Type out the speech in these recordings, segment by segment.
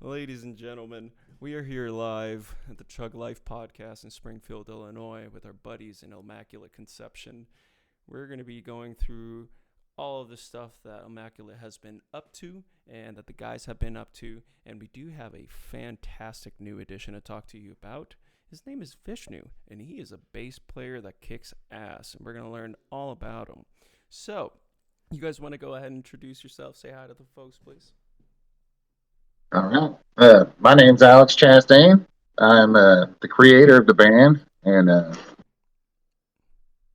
Ladies and gentlemen, we are here live at the Chug Life podcast in Springfield, Illinois, with our buddies in Almaculate Conception. We're going to be going through all of the stuff that Almaculate has been up to and that the guys have been up to, and we do have a fantastic new addition to talk to you about. His name is Vishnu, and he is a bass player that kicks ass, and we're going to learn all about him. So, you guys want to go ahead and introduce yourself? Say hi to the folks, please. All right. My name's Alex Chastain. I'm the creator of the band and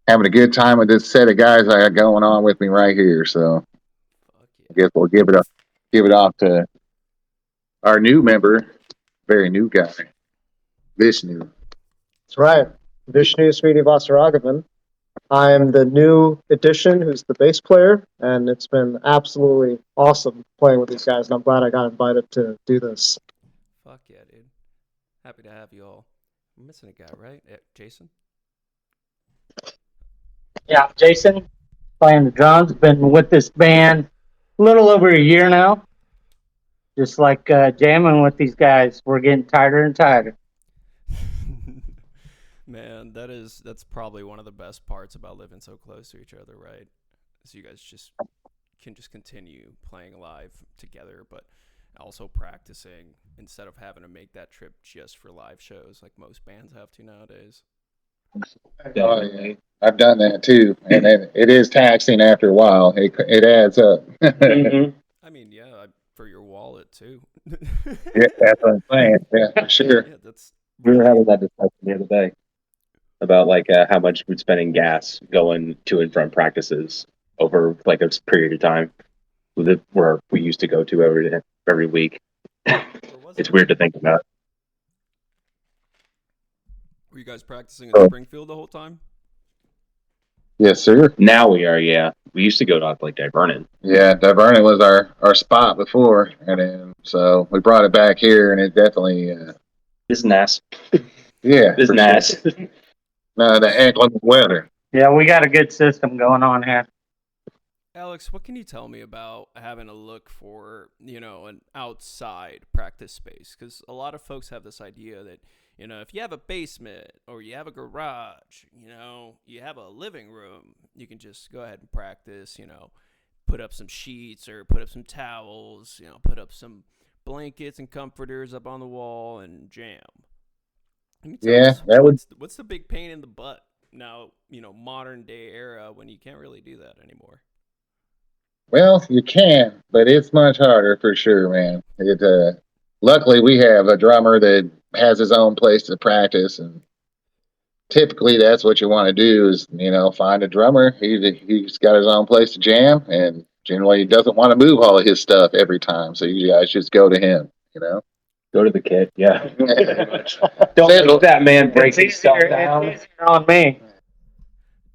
having a good time with this set of guys I got going on with me right here. So Fuck I yeah. guess we'll give it off to our new member, very new guy, Vishnu. That's right. Vishnu Srinivasaraghavan. I'm the new addition who's the bass player, and it's been absolutely awesome playing with these guys, and I'm glad I got invited to do this. Fuck yeah, dude. Happy to have you all. I'm missing a guy, right? Jason? Yeah, Jason, playing the drums. Been with this band a little over a year now. Just like jamming with these guys, we're getting tighter and tighter. Man, that's probably one of the best parts about living so close to each other, right? So you guys just can just continue playing live together, but also practicing instead of having to make that trip just for live shows like most bands have to nowadays. Oh, yeah. I've done that too, and it is taxing after a while. It adds up. Mm-hmm. I mean, yeah, for your wallet too. Yeah, that's what I'm saying. Yeah, for sure. Yeah, that's We were really having that discussion the other day about how much we'd spend in gas going to and from practices over like a period of time where we used to go to every week. where was It's it? weird to think about. Were you guys practicing in Oh, Springfield the whole time? yes, sir. Now we are, yeah. We used to go to like Vernon. Yeah, Divernon was our spot before, and then so we brought it back here, and it definitely This nice. yeah, This for sure. nice. No, the inclement weather. Yeah, we got a good system going on here. Alex, what can you tell me about having a look for, an outside practice space? Because a lot of folks have this idea that, if you have a basement or you have a garage, you have a living room, you can just go ahead and practice, put up some sheets or put up some towels, put up some blankets and comforters up on the wall and jam. Can you tell Yeah, us that would. what's the big pain in the butt now, modern day era when you can't really do that anymore? Well, you can, but it's much harder for sure, man. It. Luckily, we have a drummer that has his own place to practice, and typically that's what you want to do is find a drummer. He's got his own place to jam, and generally he doesn't want to move all of his stuff every time. So you guys just go to him. You know. Go to the kid, yeah. Don't Said- make that man break It's his stuff easier, down. it's easier on me.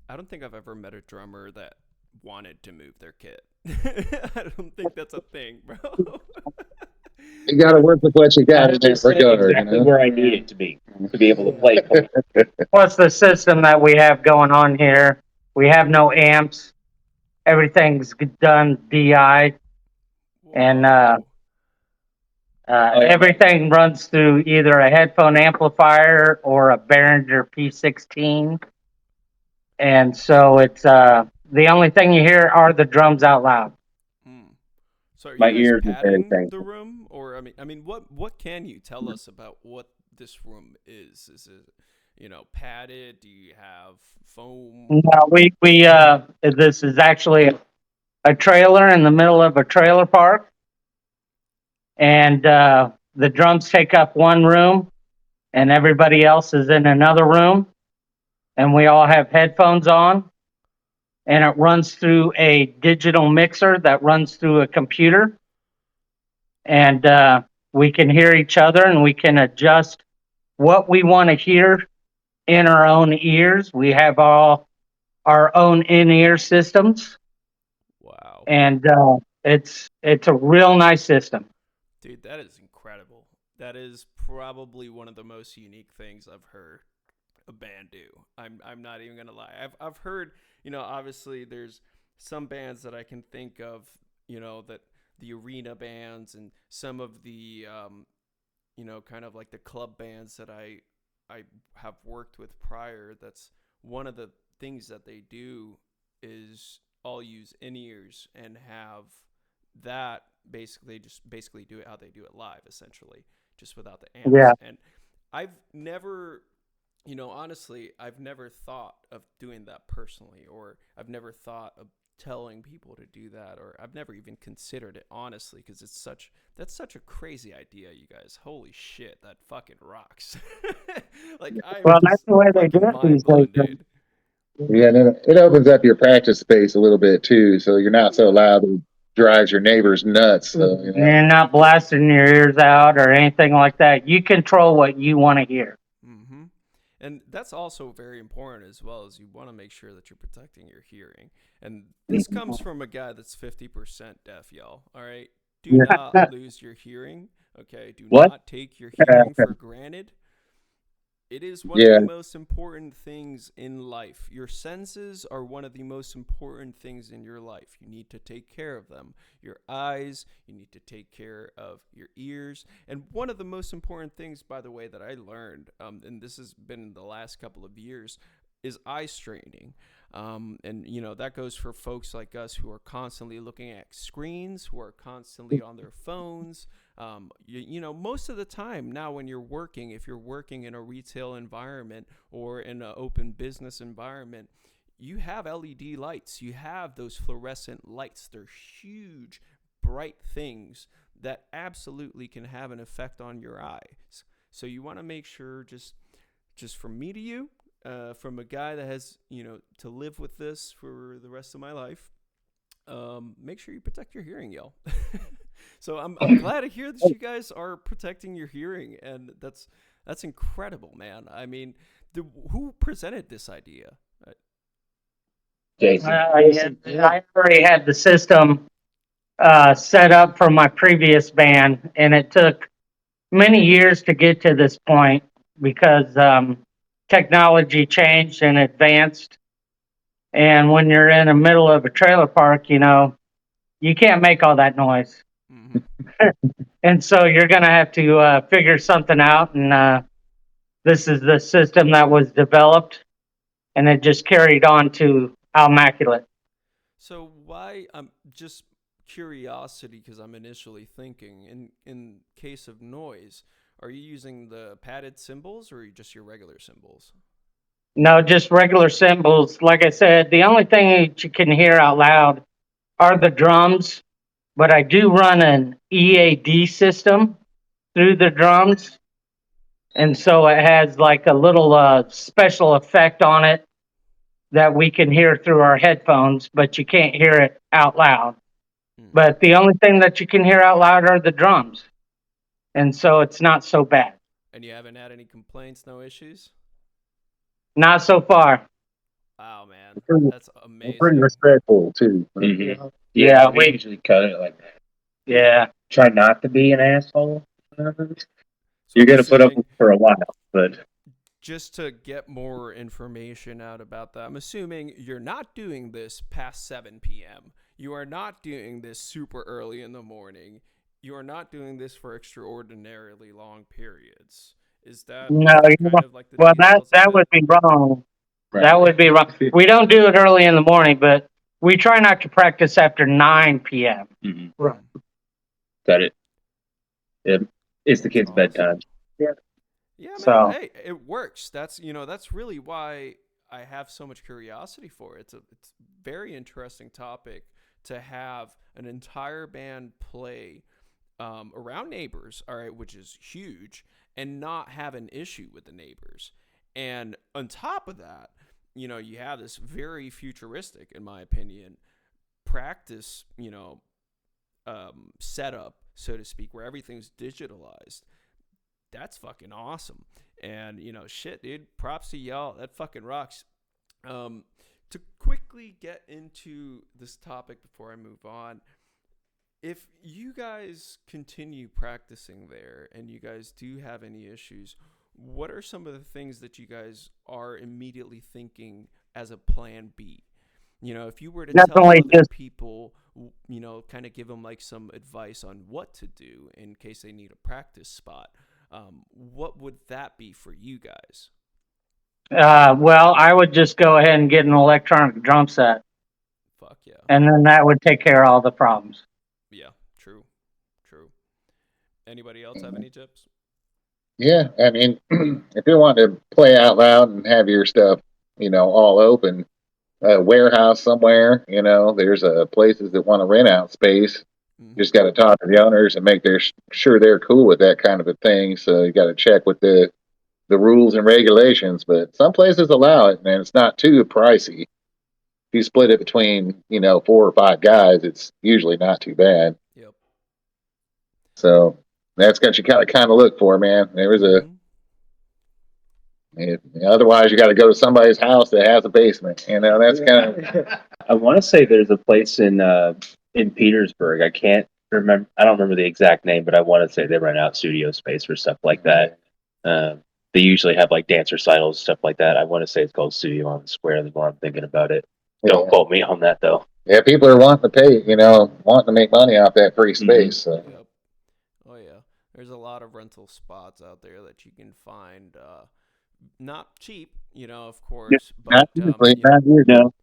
I don't think I've ever met a drummer that wanted to move their kit. I don't think that's a thing, bro. You got to work with what you got in That's that just regard. exactly where I need it to be able to play. Plus the system that we have going on here. We have no amps. Everything's done DI, and Whoa. yeah. everything runs through either a headphone amplifier or a Behringer P16. And so it's the only thing you hear are the drums out loud. Hmm. So are My you guys ears are very padding the thankful. room, or I mean, what can you tell us about what this room is? Is it padded? Do you have foam? No, we this is actually a trailer in the middle of a trailer park, and the drums take up one room, and everybody else is in another room, and we all have headphones on, and it runs through a digital mixer that runs through a computer, and we can hear each other, and we can adjust what we want to hear in our own ears. We have all our own in-ear systems, Wow, and it's a real nice system. dude, that is incredible. That is probably one of the most unique things I've heard a band do. I'm not even gonna lie. I've heard, obviously there's some bands that I can think of, that the arena bands and some of the kind of like the club bands that I have worked with prior. That's one of the things that they do is all use in-ears and have that basically do it how they do it live, essentially, just without the amps. Yeah. And I've never, honestly, I've never thought of doing that personally, or I've never thought of telling people to do that, or I've never even considered it, honestly, because that's such a crazy idea, you guys. Holy shit, that fucking rocks. Like, I'm Well, that's just the way they fucking do it mind these blown, days. dude. Yeah, and then it opens up your practice space a little bit too, so you're not so loud that it drives your neighbors nuts. So You're not blasting your ears out or anything like that. You control what you want to hear. Mm-hmm. And that's also very important, as well, as you want to make sure that you're protecting your hearing. And this comes from a guy that's 50% deaf, y'all. All right? Do not lose your hearing, okay? Do What? not take your hearing for granted. It is one Yeah. of the most important things in life. Your senses are one of the most important things in your life. You need to take care of them. Your eyes, you need to take care of your ears. And one of the most important things, by the way, that I learned, and this has been in the last couple of years, is eye straining. And, that goes for folks like us who are constantly looking at screens, who are constantly on their phones. Most of the time now when you're working, if you're working in a retail environment or in an open business environment, you have LED lights. You have those fluorescent lights. They're huge, bright things that absolutely can have an effect on your eyes. So you want to make sure, just from me to you, from a guy that has, to live with this for the rest of my life, make sure you protect your hearing, y'all. So I'm glad to hear that you guys are protecting your hearing, and that's incredible, man. I mean, who presented this idea? Jason. I already had the system set up for my previous band, and it took many years to get to this point because technology changed and advanced. And when you're in the middle of a trailer park, you can't make all that noise. Mm-hmm. And so you're going to have to figure something out. And this is the system that was developed, and it just carried on to Almaculate. So why? Just curiosity, because I'm initially thinking, in case of noise, are you using the padded cymbals or just your regular cymbals? No, just regular cymbals. Like I said, the only thing that you can hear out loud are the drums, but I do run an EAD system through the drums. And so it has like a little special effect on it that we can hear through our headphones, but you can't hear it out loud. But the only thing that you can hear out loud are the drums. And so it's not so bad. And you haven't had any complaints, no issues? Not so far. Wow, man, Pretty- that's amazing. pretty respectful too. Mhm. Yeah, we usually cut it like that. Yeah. Try not to be an asshole. So You're I'm gonna put up assuming, with it for a while, but just to get more information out about that, I'm assuming you're not doing this past 7 p.m. You are not doing this super early in the morning. You are not doing this for extraordinarily long periods. Is that No, kind of like the well, details of that it? would be wrong. Right. That would be wrong. We don't do it early in the morning, but we try not to practice after 9 p.m. Right. got it. It's the That's kid's awesome. bedtime. Yeah, man. So- Hey, it works. That's really why I have so much curiosity for it. It's a very interesting topic to have an entire band play around neighbors, all right, which is huge, and not have an issue with the neighbors. And on top of that, you have this very futuristic, in my opinion, practice, setup, so to speak, where everything's digitalized. That's fucking awesome. And, shit, dude, props to y'all. That fucking rocks. To quickly get into this topic before I move on, if you guys continue practicing there and you guys do have any issues, what are some of the things that you guys are immediately thinking as a plan B? If you were to tell Definitely other just- people kind of give them like some advice on what to do in case they need a practice spot, what would that be for you guys? Well, I would just go ahead and get an electronic drum set, Fuck yeah. and then that would take care of all the problems. Yeah, true. Anybody else have any tips? Yeah, I mean, if you want to play out loud and have your stuff, all open, a warehouse somewhere, there's places that want to rent out space. Mm-hmm. Just got to talk to the owners and make sure they're cool with that kind of a thing. So you got to check with the rules and regulations. But some places allow it, and it's not too pricey. If you split it between 4 or 5 guys, it's usually not too bad. Yep. So that's what you got to kind of look for, man. There was otherwise you got to go to somebody's house that has a basement. That's kind of. I want to say there's a place in Petersburg. I can't remember. I don't remember the exact name, but I want to say they rent out studio space for stuff like that. They usually have like dance recitals, stuff like that. I want to say it's called Studio on the Square. The more I'm thinking about it, don't quote me on that though. Yeah, people are wanting to pay. Wanting to make money off that free space. Mm-hmm. So. Yep. Oh yeah, there's a lot of rental spots out there that you can find. Not cheap, of course, but not here now.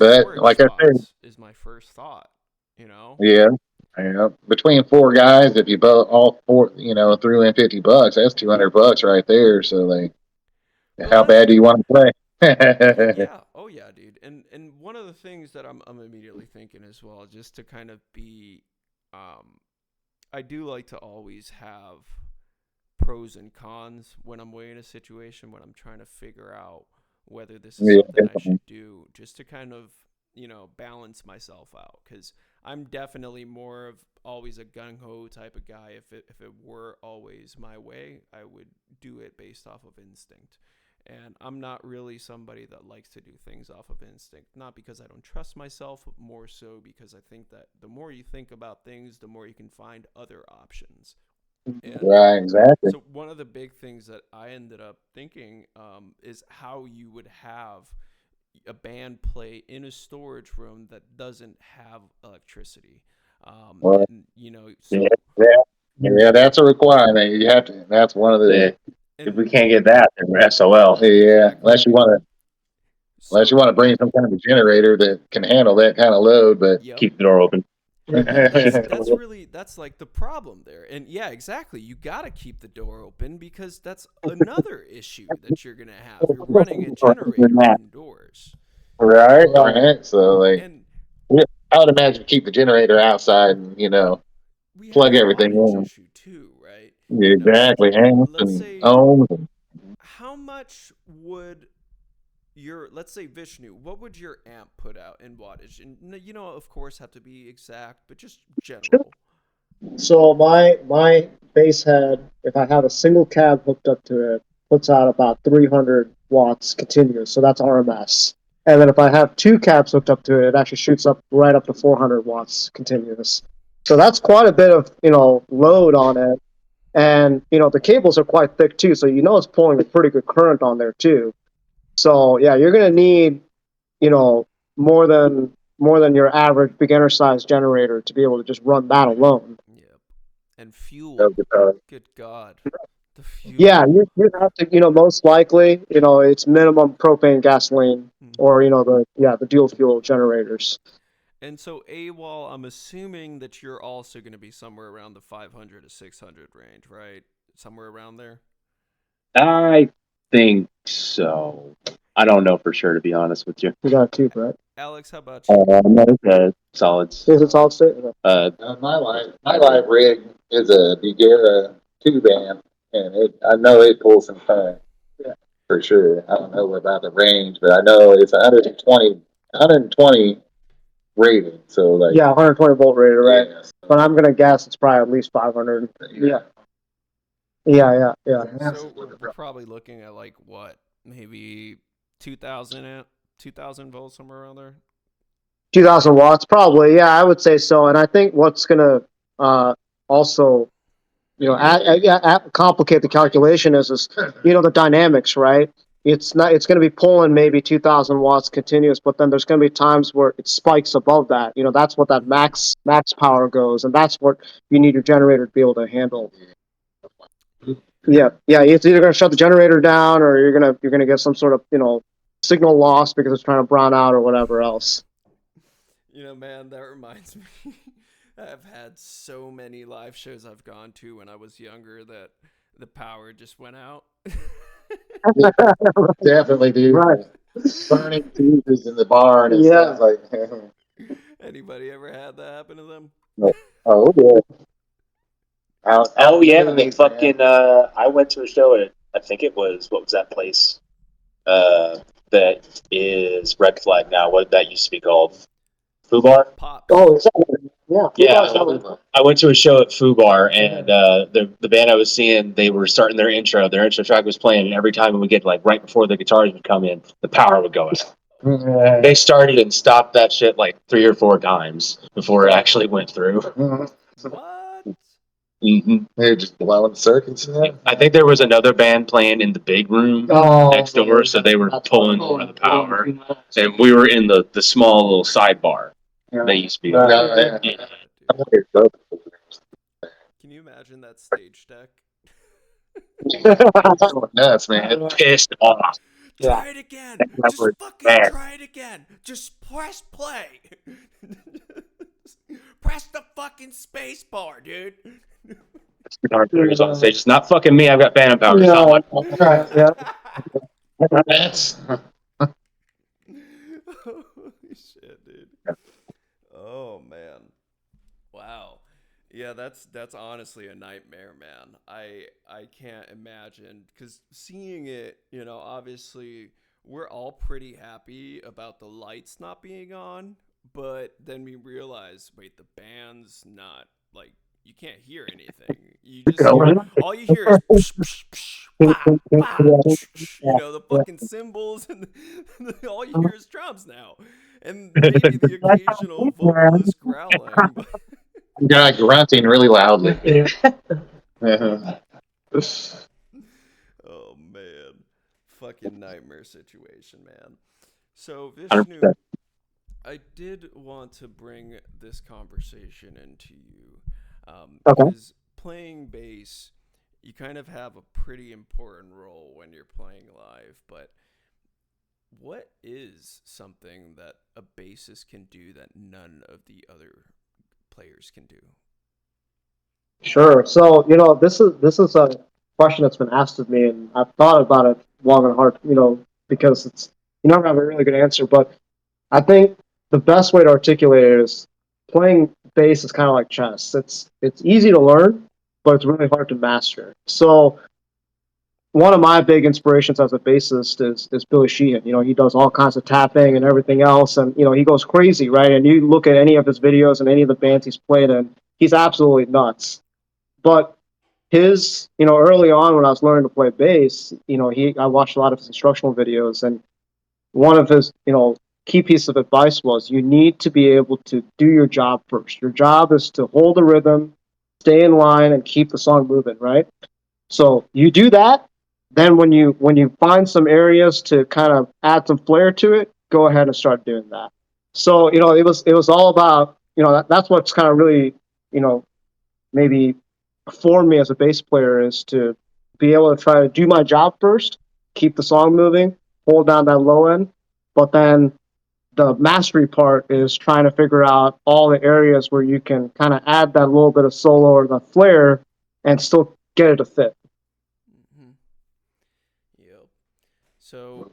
But like I said, is my first thought. Yeah. Between 4 guys, if you both all 4, threw in $50, that's $200 right there. So how bad do you want to play? Yeah. Oh yeah, dude. And one of the things that I'm immediately thinking as well, just to kind of be, I do like to always have pros and cons when I'm weighing a situation, when I'm trying to figure out whether this is something I should do, just to kind of, balance myself out. Because I'm definitely more of always a gung-ho type of guy. If it were always my way, I would do it based off of instinct. And I'm not really somebody that likes to do things off of instinct, not because I don't trust myself, but more so because I think that the more you think about things, the more you can find other options. And right, exactly. So one of the big things that I ended up thinking is how you would have a band play in a storage room that doesn't have electricity. Well, and, yeah, that's a requirement. You have to. That's one of the. If we can't get that, then we're SOL. Yeah, unless you want to bring some kind of a generator that can handle that kind of load, but keep the door open. That's like the problem there. And yeah, exactly. You got to keep the door open because that's another issue that you're going to have. You're running a generator indoors. Right. So I would imagine keep the generator outside and, plug everything in. Issue too, right? Exactly. Let's say, how much would let's say Vishnu, what would your amp put out in wattage? And of course, have to be exact, but just general. So my bass head, if I have a single cab hooked up to it, puts out about 300 watts continuous. So that's RMS. And then if I have 2 cabs hooked up to it, it actually shoots up right up to 400 watts continuous. So that's quite a bit of load on it. And the cables are quite thick too, so it's pulling a pretty good current on there too. So yeah, you're gonna need, more than your average beginner size generator to be able to just run that alone. Yep. And fuel. Good God. The fuel. Yeah, you have to, most likely, it's minimum propane gasoline or the dual fuel generators. And so AWOL, I'm assuming that you're also going to be somewhere around the 500 to 600 range, right? Somewhere around there. I think so. I don't know for sure, to be honest with you. You got 2, right? Alex, how about you? Solids. Is it solid state? My live rig is a Bugera 2-band, and I know it pulls some current. Yeah, for sure. I don't know about the range, but I know it's 120 rated. So 120 volt rated, right? Yeah, so. But I'm gonna guess it's probably at least 500. Yeah. So we're probably looking at maybe 2,000 volts, somewhere around there. 2,000 watts, probably. Yeah, I would say so. And I think what's gonna also, complicate the calculation is the dynamics, right? it's going to be pulling maybe 2,000 watts continuous, but then there's going to be times where it spikes above that. That's what that max power goes, and that's what you need your generator to be able to handle. Yeah, it's either going to shut the generator down, or you're gonna get some sort of signal loss because it's trying to brown out or whatever else. Man, that reminds me. I've had so many live shows I've gone to when I was younger that the power just went out. Definitely, dude. Right. Burning fuses in the bar, and it sounds like. Anybody ever had that happen to them? Oh yeah. Oh yeah, they fucking. I went to a show at, I think it was, what was that place? That is Red Flag now. What that used to be called? Fubar. Pops. Oh, yeah. Yeah, I went to a show at Fubar, and the band I was seeing, they were starting their intro. Their intro track was playing, and every time we get like right before the guitars would come in, the power would go out. They started and stopped that shit like 3 or 4 times before it actually went through. What? Mm-hmm. They're just blowing circuits. I think there was another band playing in the big room next door, so they were pulling more of the power, and we were in the small little sidebar. They used to be. Can you imagine that stage deck? Nuts, man. Pissed off. Try it again. Just fucking try it again. Just press play. Press the fucking space bar, dude. Guitar players on stage. It's not fucking me. I've got phantom power. Yeah. That's. Holy shit, dude. Oh man. Wow. Yeah, that's honestly a nightmare, man. I can't imagine, because seeing it, obviously we're all pretty happy about the lights not being on, but then we realize, wait, the band's not, like, you can't hear anything. You just hear, all you hear is psh, psh, psh, bah, bah, psh, psh, the fucking cymbals, and all you hear is drums now, and maybe the occasional vocalist growling. But Guy grunting really loudly. oh man, fucking nightmare situation, man. So Vishnu, 100%. I did want to bring this conversation into you, Okay. because playing bass, you kind of have a pretty important role when you're playing live. But what is something that a bassist can do that none of the other players can do? Sure. So this is a question that's been asked of me, and I've thought about it long and hard. Because you never have a really good answer. But I think the best way to articulate it is playing bass is kind of like chess. It's easy to learn, but it's really hard to master. So one of my big inspirations as a bassist is Billy Sheehan. He does all kinds of tapping and everything else, and he goes crazy, right? And you look at any of his videos and any of the bands he's played in, he's absolutely nuts. But his, early on when I was learning to play bass, I watched a lot of his instructional videos, and one of his, key piece of advice was, you need to be able to do your job first. Your job is to hold the rhythm, stay in line, and keep the song moving, right? So you do that. Then when you find some areas to kind of add some flair to it, go ahead and start doing that. So it was all about that's what's kind of really maybe formed me as a bass player, is to be able to try to do my job first, keep the song moving, hold down that low end, but then the mastery part is trying to figure out all the areas where you can kind of add that little bit of solo or the flair and still get it to fit. Mm-hmm. Yep. So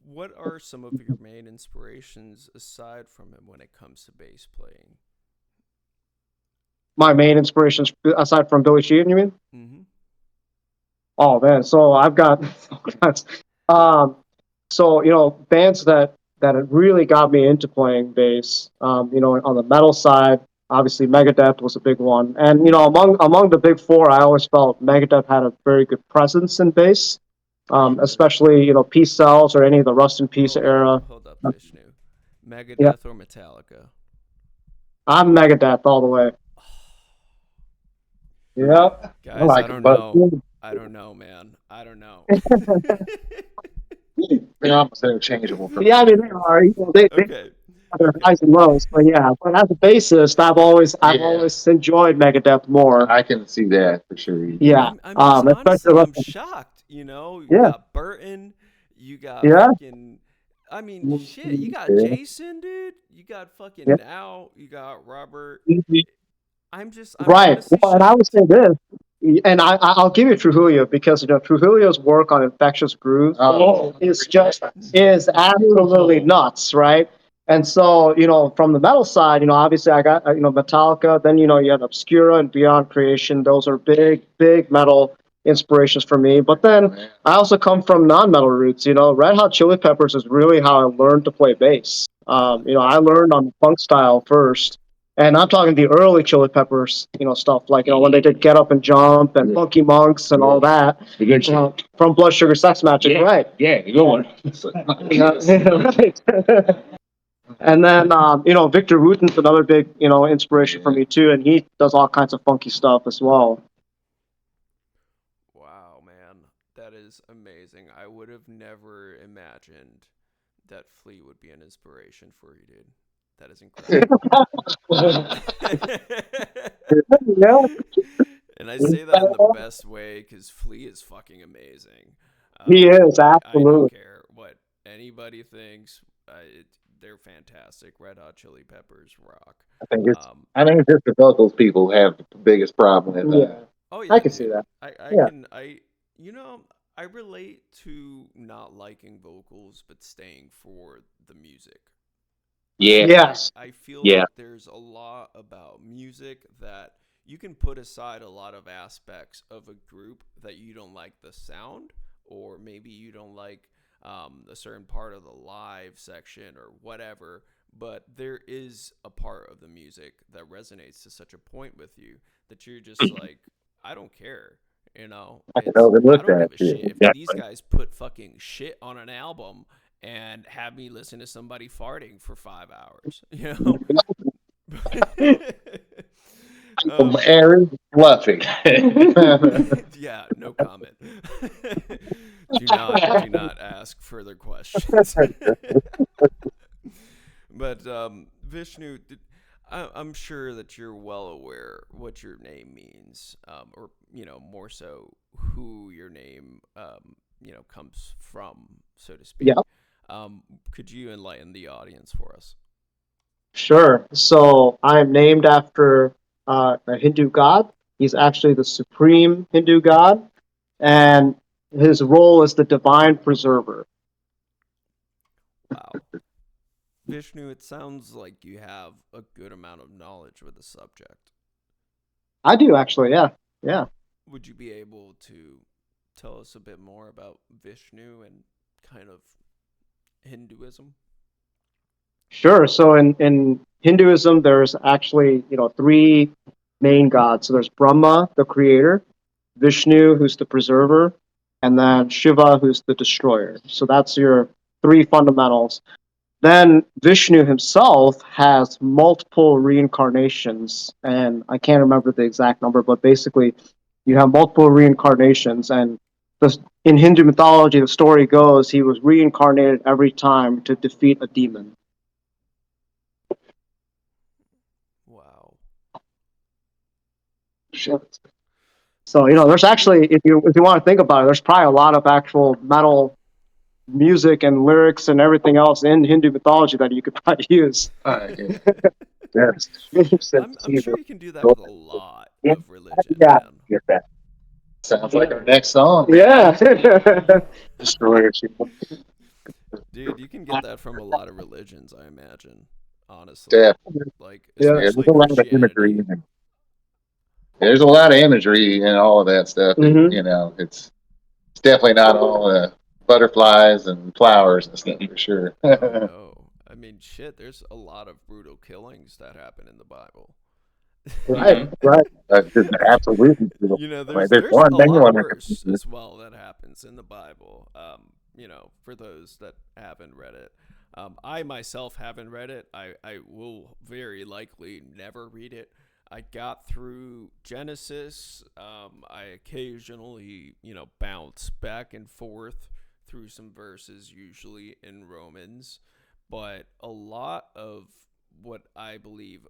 what are some of your main inspirations aside from him when it comes to bass playing? My main inspirations aside from Billy Sheehan, you mean? Mm-hmm. Oh man, so I've got bands that really got me into playing bass. On the metal side, obviously Megadeth was a big one, and among the big four, I always felt Megadeth had a very good presence in bass, especially Peace Cells or any of the Rust in Peace era. Hold up, Vishnu. Megadeth or Metallica? I'm Megadeth all the way. Yep. Guys, I don't know. I don't know, man. I don't know. They're almost interchangeable for me. Yeah, I mean, they are. They Okay. have their highs and lows, but yeah. But as a bassist, I've Yeah. always enjoyed Megadeth more. I can see that for sure. Yeah. I'm just honestly, Especially I'm with, shocked. You know, you yeah, got Burton, you got yeah, fucking. I mean, shit. You got Yeah. Jason, dude. You got fucking yeah. Now. You got Robert. I'm Right. honestly Well, and I would shocked. say this, and I'll give you Trujillo because Trujillo's work on Infectious Grooves is absolutely nuts, right? And so from the metal side, obviously I got Metallica, then you had Obscura and Beyond Creation. Those are big metal inspirations for me. But then I also come from non-metal roots. Red Hot Chili Peppers is really how I learned to play bass. I learned on funk style first. And I'm talking the early Chili Peppers, stuff like, when they did Get Up and Jump and Funky Monks and all that. The good shit. From Blood Sugar Sex Magic, right? Yeah, the good one. Right. And then, Victor Wooten's another big, inspiration for me too. And he does all kinds of funky stuff as well. Wow, man, that is amazing. I would have never imagined that Flea would be an inspiration for you, dude. That is incredible. Yeah. And I say that in the best way because Flea is fucking amazing. He is, I don't absolutely. care what anybody thinks. They're fantastic. Red Hot Chili Peppers rock. I think it's just the vocals people have the biggest problem with Yeah. that. Oh yeah, I can dude. see that. I Yeah. can I relate to not liking vocals but staying for the music. Yeah. Yes. I feel Yeah. like there's a lot about music that you can put aside a lot of aspects of a group that you don't like the sound, or maybe you don't like a certain part of the live section or whatever, but there is a part of the music that resonates to such a point with you that you're just like, I don't care. I can I overlook don't that give a shit. shit if these Exactly. guys put fucking shit on an album and have me listen to somebody farting for 5 hours. Aaron Fluffy. Yeah, no comment. Do not ask further questions. But Vishnu, I'm sure that you're well aware what your name means, or more so who your name comes from, so to speak. Yeah. Could you enlighten the audience for us? Sure. So I'm named after a Hindu god. He's actually the supreme Hindu god, and his role is the divine preserver. Wow. Vishnu, it sounds like you have a good amount of knowledge with the subject. I do actually, yeah, yeah. Would you be able to tell us a bit more about Vishnu and kind of Hinduism? Sure. So in Hinduism, there's actually three main gods. So there's Brahma, the creator, Vishnu, who's the preserver, and then Shiva, who's the destroyer. So that's your three fundamentals. Then Vishnu himself has multiple reincarnations, and I can't remember the exact number, but basically you have multiple reincarnations. And in Hindu mythology, the story goes he was reincarnated every time to defeat a demon. Wow. So there's actually, if you want to think about it, there's probably a lot of actual metal music and lyrics and everything else in Hindu mythology that you could probably use. Yes. I'm sure you can do that with a lot of religion, Yeah. man. Get that. Sounds like our next song. Yeah. Destroyer. Dude, you can get that from a lot of religions, I imagine. Honestly. Definitely. Like, Yeah. There's especially a lot of imagery. Christianity. There's a lot of imagery and all of that stuff. Mhm. It's definitely not all butterflies and flowers and stuff for sure. Oh, no. I mean, shit, there's a lot of brutal killings that happen in the Bible. Right. Absolutely. There's There's one a thing lot one worse as well that happens in the Bible. For those that haven't read it. I myself haven't read it. I will very likely never read it. I got through Genesis. I occasionally, bounce back and forth through some verses, usually in Romans, but a lot of what I believe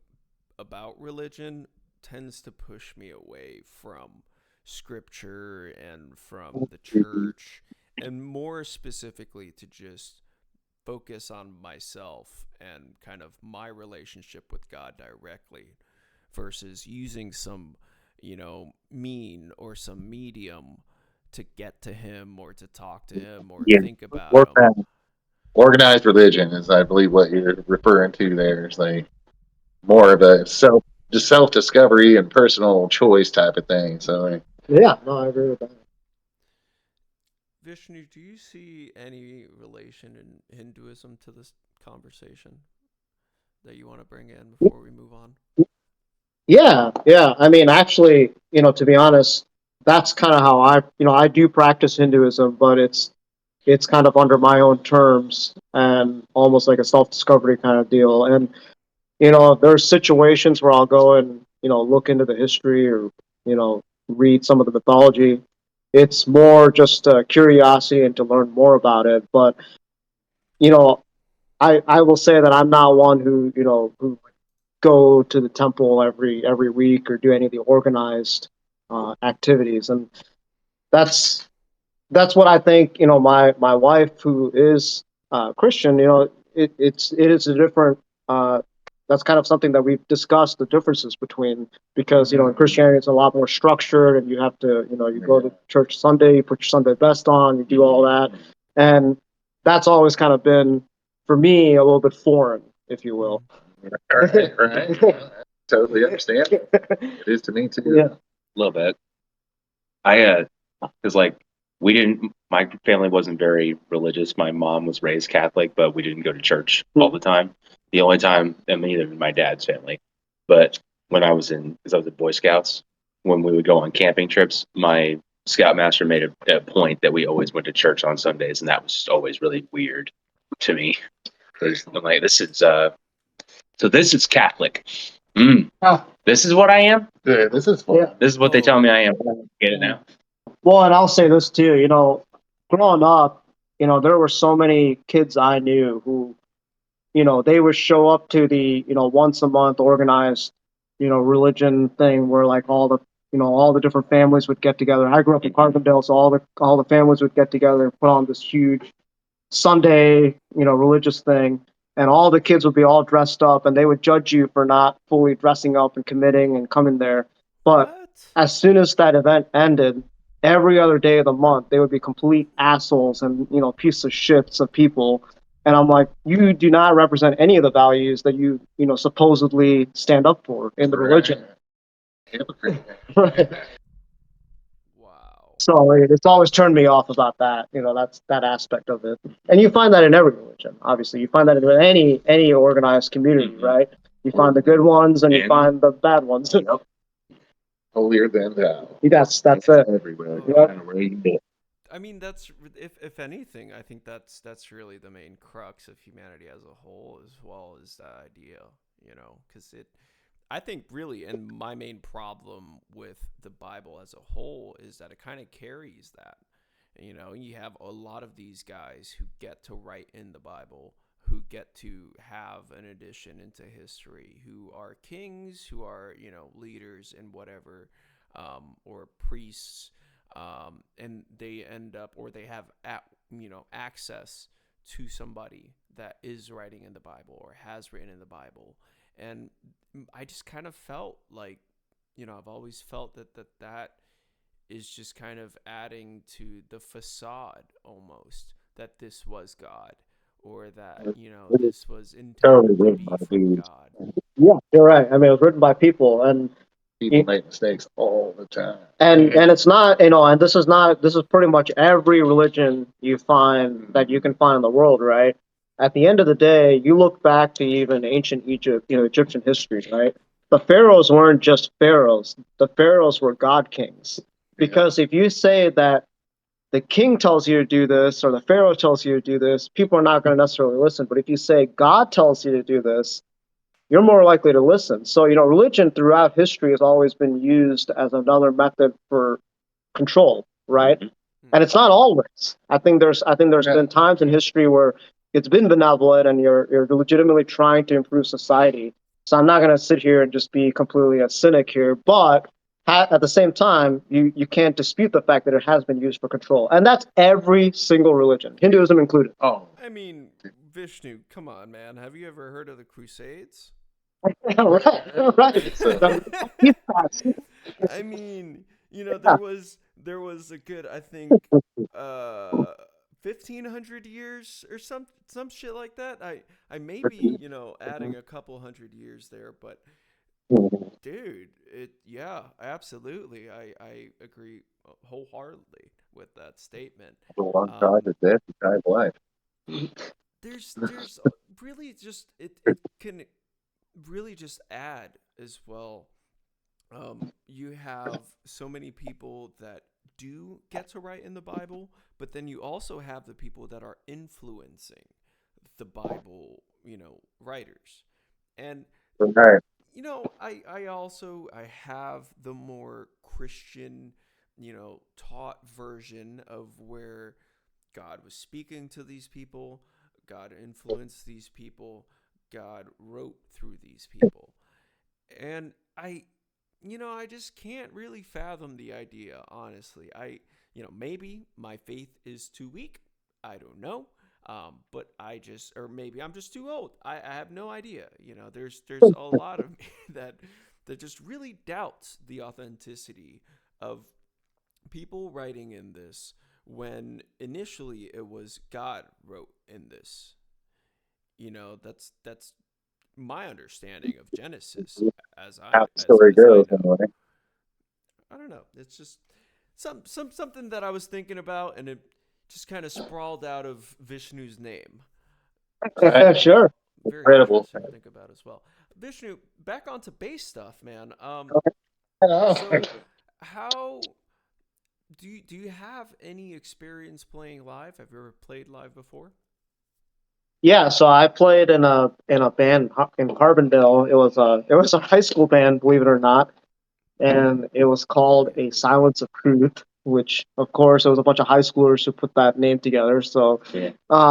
about religion tends to push me away from scripture and from the church, and more specifically to just focus on myself and kind of my relationship with God directly versus using some, mean or some medium to get to him or to talk to him or Yeah. think about him. Organized religion is, I believe, what you're referring to there. Is like more of a self discovery and personal choice type of thing. So, like, Yeah, no, I agree with that. Vishnu, do you see any relation in Hinduism to this conversation that you want to bring in before we move on? Yeah, yeah. I mean, actually, to be honest, that's kind of how I do practice Hinduism, but it's kind of under my own terms and almost like a self-discovery kind of deal. And there's situations where I'll go and look into the history or read some of the mythology. It's more just curiosity and to learn more about it. But you know, I will say that I'm not one who go to the temple every week or do any of the organized activities, and that's what I think. My wife, who is Christian, it is a different. That's kind of something that we've discussed the differences between, because in Christianity it's a lot more structured, and you have to you go to church Sunday, you put your Sunday best on, you do all that, and that's always kind of been for me a little bit foreign, if you will. right. Totally understand. It is to me too. Yeah. A little bit. Because like my family wasn't very religious. My mom was raised Catholic, but we didn't go to church all the time. The only time, I mean, neither did my dad's family. But because I was in Boy Scouts, when we would go on camping trips, my scoutmaster made a point that we always went to church on Sundays, and that was always really weird to me. Because I'm like, this is Catholic. Oh. This is what I am. Yeah, this is fun. Yeah. This is what they tell me I am. Get it now. Well, and I'll say this too, growing up, there were so many kids I knew who, they would show up to the, once a month organized, religion thing where like all the different families would get together. I grew up in Carbondale, so all the families would get together and put on this huge Sunday, religious thing. And all the kids would be all dressed up, and they would judge you for not fully dressing up and committing and coming there. But What? as soon as that event ended, every other day of the month, they would be complete assholes and, piece of shits of people. And I'm like, you do not represent any of the values that you supposedly stand up for in the religion. Hypocrite. Right. Wow. So it's always turned me off about that. That's that aspect of it. And you find that in every religion. Obviously, you find that in any organized community, right? You find the good ones and you find the bad ones. Holier than thou. That's it. Everywhere. Yep. I mean, that's if anything, I think that's really the main crux of humanity as a whole, as well as that idea, because I think really, and my main problem with the Bible as a whole is that it kind of carries that, you have a lot of these guys who get to write in the Bible, who get to have an addition into history, who are kings, who are, leaders in whatever, or priests, and they end up, or they have, access to somebody that is writing in the Bible or has written in the Bible. And I just kind of felt like, I've always felt that is just kind of adding to the facade almost that this was God, or that, this was intended to be from God. Yeah, you're right. I mean, it was written by people, and People make mistakes all the time. and it's not, and this is pretty much every religion you find that you can find in the world, right? At the end of the day, you look back to even ancient Egypt, Egyptian history, right? The pharaohs weren't just pharaohs. The pharaohs were god kings. Because if you say that the king tells you to do this or the pharaoh tells you to do this, people are not going to necessarily listen. But if you say God tells you to do this, you're more likely to listen. So, religion throughout history has always been used as another method for control, right? and it's not always. I think there's been times in history where it's been benevolent and you're legitimately trying to improve society. So I'm not going to sit here and just be completely a cynic here, but at the same time, you can't dispute the fact that it has been used for control, and that's every single religion, Hinduism included. Oh, I mean, Vishnu, come on, man. Have you ever heard of the Crusades? Right. I mean, there was a good, I think, 1,500 years or some shit like that. I may be, adding a couple hundred years there, but dude, absolutely. I agree wholeheartedly with that statement. a long time to death, the time of life. There's really just it can really just add as well. You have so many people that do get to write in the Bible, but then you also have the people that are influencing the Bible, writers. And Right. I have the more Christian, taught version of where God was speaking to these people, God influenced these people, God wrote through these people. And I just can't really fathom the idea, honestly. Maybe my faith is too weak. I don't know. But or maybe I'm just too old. I have no idea. There's a lot of me that just really doubts the authenticity of people writing in this when initially it was God wrote in this. That's my understanding of Genesis as How the as, story as I goes, know. anyway. I don't know. It's just something that I was thinking about, and it just kind of sprawled out of Vishnu's name. Right. Sure. Very Incredible. interesting to think about as well. Vishnu, back onto bass stuff, man. Oh. So how do you have any experience playing live? Have you ever played live before? Yeah, so I played in a band in Carbondale. It was a high school band, believe it or not, and it was called A Silence of Truth, which of course it was a bunch of high schoolers who put that name together. So Yeah.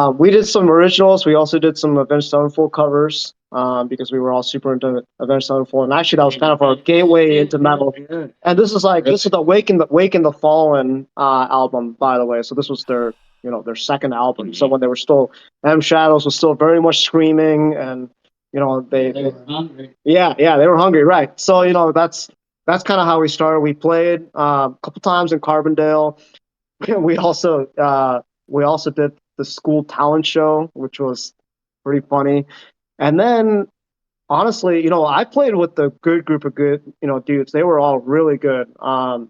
we did some originals. We also did some Avenged Sevenfold covers because we were all super into Avenged Sevenfold, and actually that was kind of our gateway into metal. And this is the Wake in the Fallen album, by the way. So this was their second album. So when they were still M Shadows was still very much screaming, and they were hungry. Yeah, they were hungry, right? So that's kind of how we started. We played a couple times in Carbondale. we also we also did the school talent show, which was pretty funny. And then honestly, I played with a good group of good, dudes. They were all really good. Our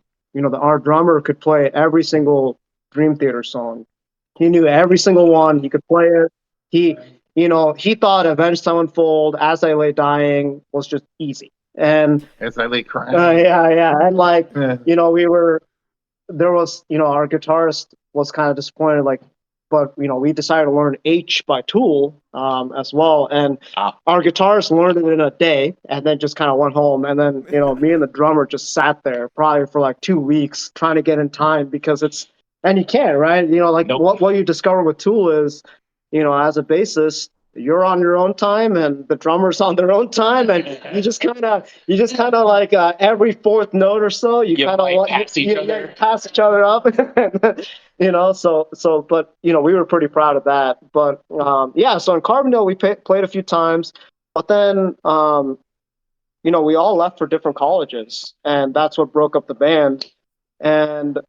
drummer could play every single Dream Theater song. He knew every single one. He could play it. He thought Avenged Sevenfold, As I Lay Dying was just easy. And As I lay crying. yeah. And Yeah. our guitarist was kind of disappointed, but we decided to learn H by Tool as well, and our guitarist learned it in a day, and then just kind of went home, and then me and the drummer just sat there probably for like 2 weeks trying to get in time because and you can't, right? Nope. What you discover with Tool is, as a bassist, you're on your own time and the drummer's on their own time, and you just kind of like every fourth note or so you kind of pass each other up. But we were pretty proud of that. But yeah, so in Carbondale we played a few times, but then we all left for different colleges, and that's what broke up the band. And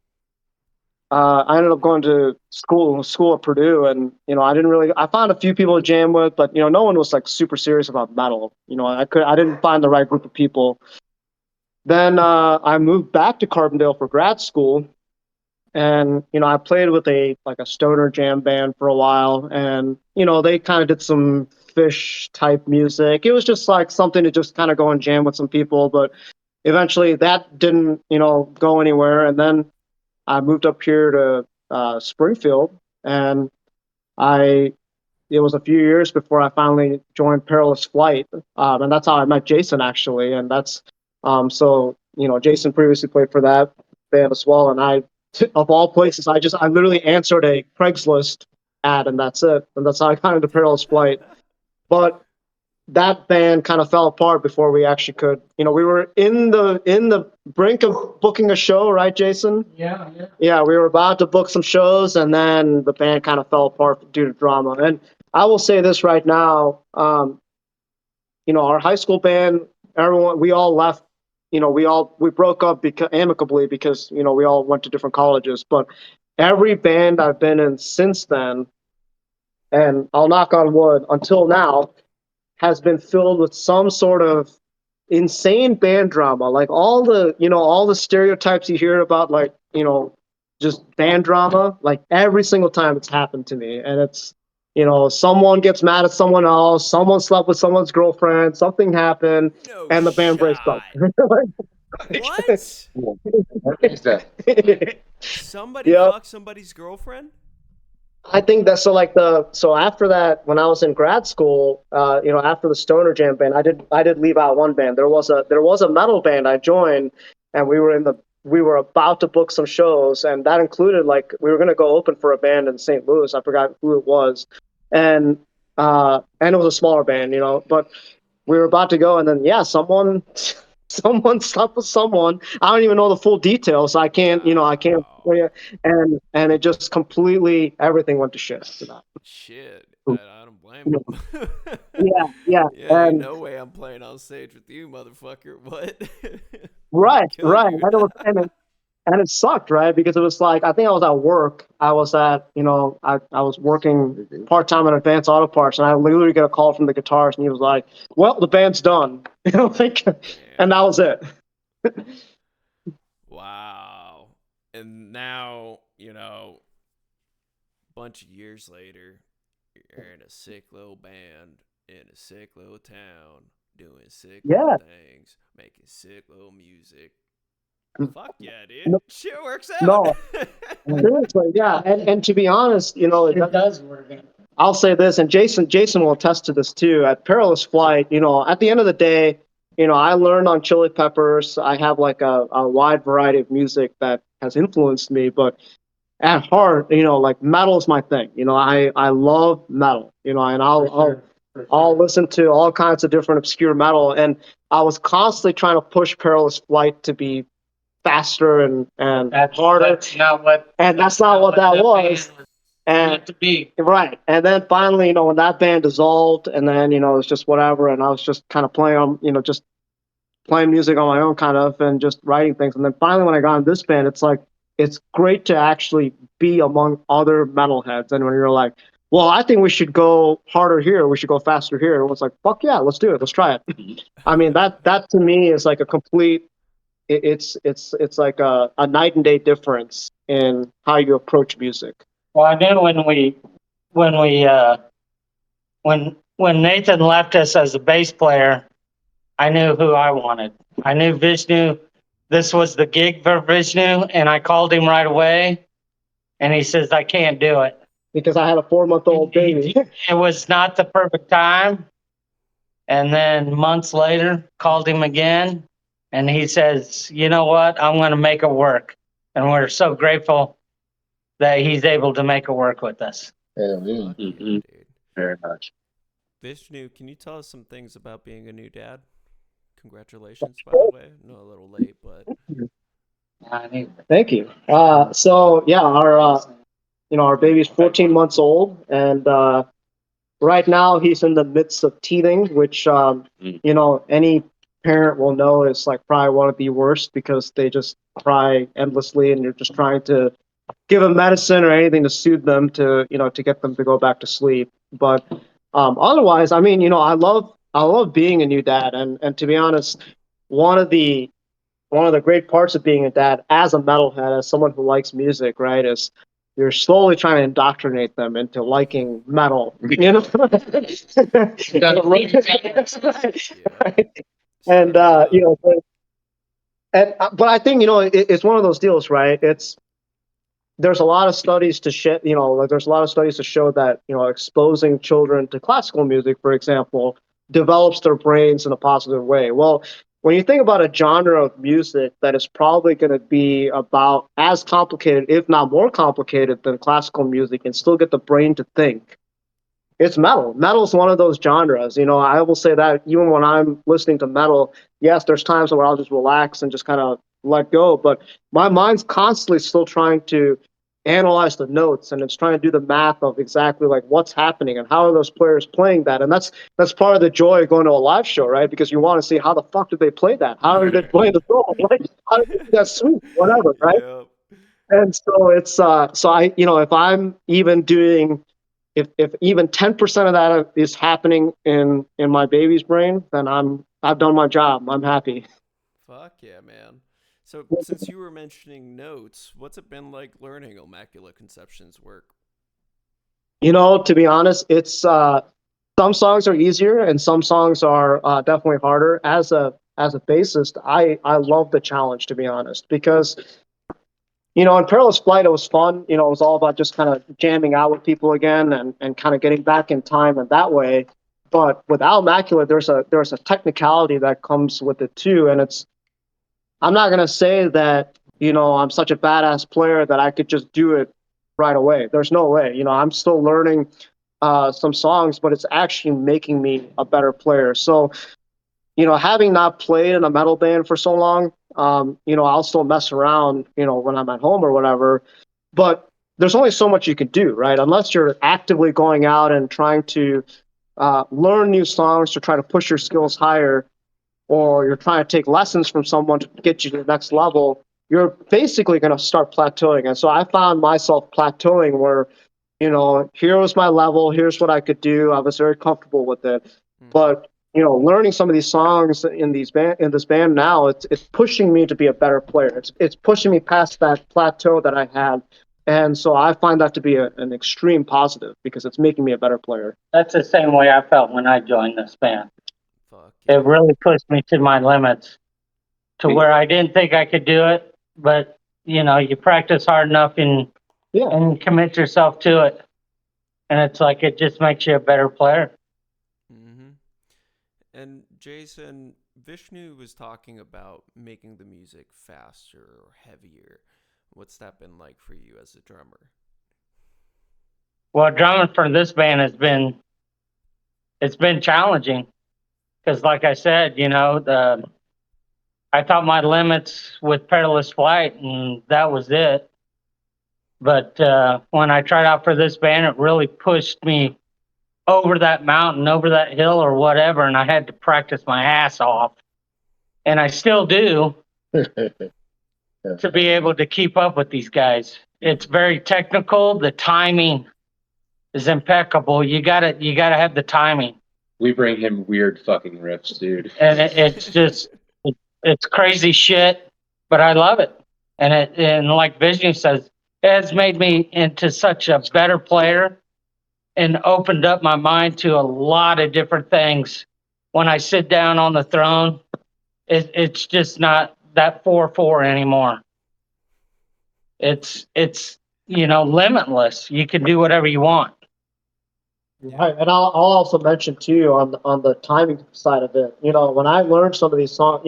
I ended up going to school at Purdue, and I found a few people to jam with, but no one was like super serious about metal. I didn't find the right group of people. Then I moved back to Carbondale for grad school, and I played with a stoner jam band for a while, and they kind of did some Fish type music. It was just like something to just kind of go and jam with some people, but eventually that didn't go anywhere, and then I moved up here to Springfield, and it was a few years before I finally joined Perilous Flight, and that's how I met Jason actually, and that's so Jason previously played for that band as well, and I of all places, I literally answered a Craigslist ad, and that's it. And that's how I got into Perilous Flight. But that band kind of fell apart before we actually could. We were in the brink of booking a show, right, Jason? Yeah. Yeah, we were about to book some shows, and then the band kind of fell apart due to drama. And I will say this right now, our high school band, everyone, we all left. We broke up amicably because we all went to different colleges. But every band I've been in since then, and I'll knock on wood, until now, has been filled with some sort of insane band drama. Like all the stereotypes you hear about, like, just band drama, like every single time it's happened to me. And it's, someone gets mad at someone else, someone slept with someone's girlfriend, something happened, No and the band breaks up. What? Somebody Yep. fucked somebody's girlfriend? I think that so after that, when I was in grad school, after the Stoner Jam band, I did leave out one band. There was a metal band I joined, and we were about to book some shows, and that included, like, we were gonna go open for a band in St. Louis. I forgot who it was, and it was a smaller band, but we were about to go, and then someone someone slept with someone. I don't even know the full details. I can't. Wow. And it just completely, everything went to shit after that. Shit. I don't blame him. Yeah, yeah, Yeah, ain't and no way I'm playing on stage with you, motherfucker. What? right, Kill right. you. And it sucked, right? Because it was like, I think I was at work. I was working part time at Advanced Auto Parts, and I literally get a call from the guitarist, and he was like, "Well, the band's done," and that was it. Wow. And now, bunch of years later, you're in a sick little band in a sick little town, doing sick little Yeah. things, making sick little music. Fuck yeah, dude. No, Shit works no, out. seriously, yeah. And to be honest, It does work. I'll say this, and Jason will attest to this too. At Perilous Flight, at the end of the day, I learned on Chili Peppers. I have like a wide variety of music that has influenced me, but at heart, like metal is my thing. I love metal. And I'll listen to all kinds of different obscure metal, and I was constantly trying to push Perilous Flight to be faster and harder, and that's not what that was. And to be. right, and then finally, when that band dissolved, and then it's just whatever, and I was just kind of playing on, just playing music on my own, kind of, and just writing things. And then finally, when I got in this band, it's like it's great to actually be among other metalheads. And when you're like, well, I think we should go harder here, we should go faster here, it was like, fuck yeah, let's do it, let's try it. I mean, that to me is like a complete. It's like a night and day difference in how you approach music. Well, I knew when Nathan left us as a bass player, I knew who I wanted. I knew Vishnu. This was the gig for Vishnu, and I called him right away, and he says, I can't do it. Because I had a 4-month-old baby. It was not the perfect time. And then months later, called him again, and he says, you know what? I'm going to make it work. And we're so grateful that he's able to make it work with us. Yeah, Fuck yeah, Mhm. dude. Very much. Vishnu, can you tell us some things about being a new dad? Congratulations, by the way. No, a little late, but Thank you. So yeah, our baby's 14 months old, and right now he's in the midst of teething, which any parent will know is like probably one of the worst, because they just cry endlessly, and you're just trying to give them medicine or anything to soothe them to get them to go back to sleep. But otherwise, I mean, I love being a new dad, and to be honest, one of the great parts of being a dad as a metalhead, as someone who likes music, right, is you're slowly trying to indoctrinate them into liking metal. Right? And but I think it's one of those deals, right? There's a lot of studies to show, there's a lot of studies to show that exposing children to classical music, for example, develops their brains in a positive way. Well, when you think about a genre of music that is probably going to be about as complicated, if not more complicated than classical music, and still get the brain to think, it's metal. Metal is one of those genres. I will say that even when I'm listening to metal, yes, there's times where I'll just relax and just kind of let go, but my mind's constantly still trying to analyze the notes, and it's trying to do the math of exactly like what's happening and how are those players playing that. And that's part of the joy of going to a live show, right? Because you want to see how the fuck did they play that? How did they play the song? Like, how did they do that sweep? Whatever, right? Yeah. And so it's so I if I'm even doing if even 10% of that is happening in my baby's brain, then I've done my job. I'm happy. Fuck yeah, man. So since you were mentioning notes, what's it been like learning Immaculate Conception's work? To be honest, it's some songs are easier and some songs are definitely harder. As a bassist, I love the challenge, to be honest, because in Perilous Flight, it was fun. It was all about just kind of jamming out with people again and kind of getting back in time in that way. But with Almaculate, there's a technicality that comes with it too. And I'm not going to say that, I'm such a badass player that I could just do it right away. There's no way. I'm still learning some songs, but it's actually making me a better player. So, having not played in a metal band for so long, I'll still mess around, when I'm at home or whatever. But there's only so much you can do, right? Unless you're actively going out and trying to learn new songs to try to push your skills higher, or you're trying to take lessons from someone to get you to the next level, you're basically going to start plateauing. And so I found myself plateauing where, here was my level, here's what I could do. I was very comfortable with it. But learning some of these songs in this band now, it's pushing me to be a better player. It's pushing me past that plateau that I had, and so I find that to be an extreme positive because it's making me a better player. That's the same way I felt when I joined this band. Fuck yeah. It really pushed me to my limits, to where I didn't think I could do it. But you practice hard enough and commit yourself to it, and it's like it just makes you a better player. Mm-hmm. And Jason, Vishnu was talking about making the music faster or heavier. What's that been like for you as a drummer? Well, drumming for this band it's been challenging because, like I said, I thought my limits with Perilous Flight, and that was it. But when I tried out for this band, it really pushed me over that mountain, over that hill, or whatever, and I had to practice my ass off, and I still do, to be able to keep up with these guys. It's very technical. The timing is impeccable. You gotta have the timing. We bring him weird fucking riffs, dude. And it's just it's crazy shit, but I love it. And like Vishnu says, it has made me into such a better player and opened up my mind to a lot of different things. When I sit down on the throne, it's just not that 4/4 anymore. It's limitless. You can do whatever you want. Right, and I'll also mention too on the timing side of it. When I learned some of these songs,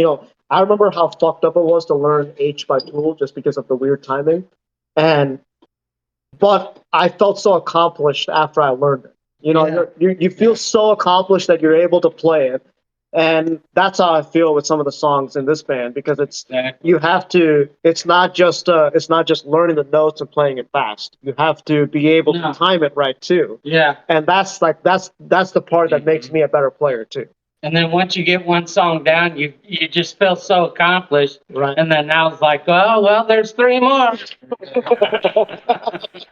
I remember how fucked up it was to learn H by Tool just because of the weird timing, but I felt so accomplished after I learned it. You feel so accomplished that you're able to play it, and that's how I feel with some of the songs in this band because you have to. It's not just learning the notes and playing it fast. You have to be able to time it right too. Yeah. And that's the part that makes me a better player too. And then once you get one song down, you just feel so accomplished. Right. And then now it's like, oh, well, there's 3 more.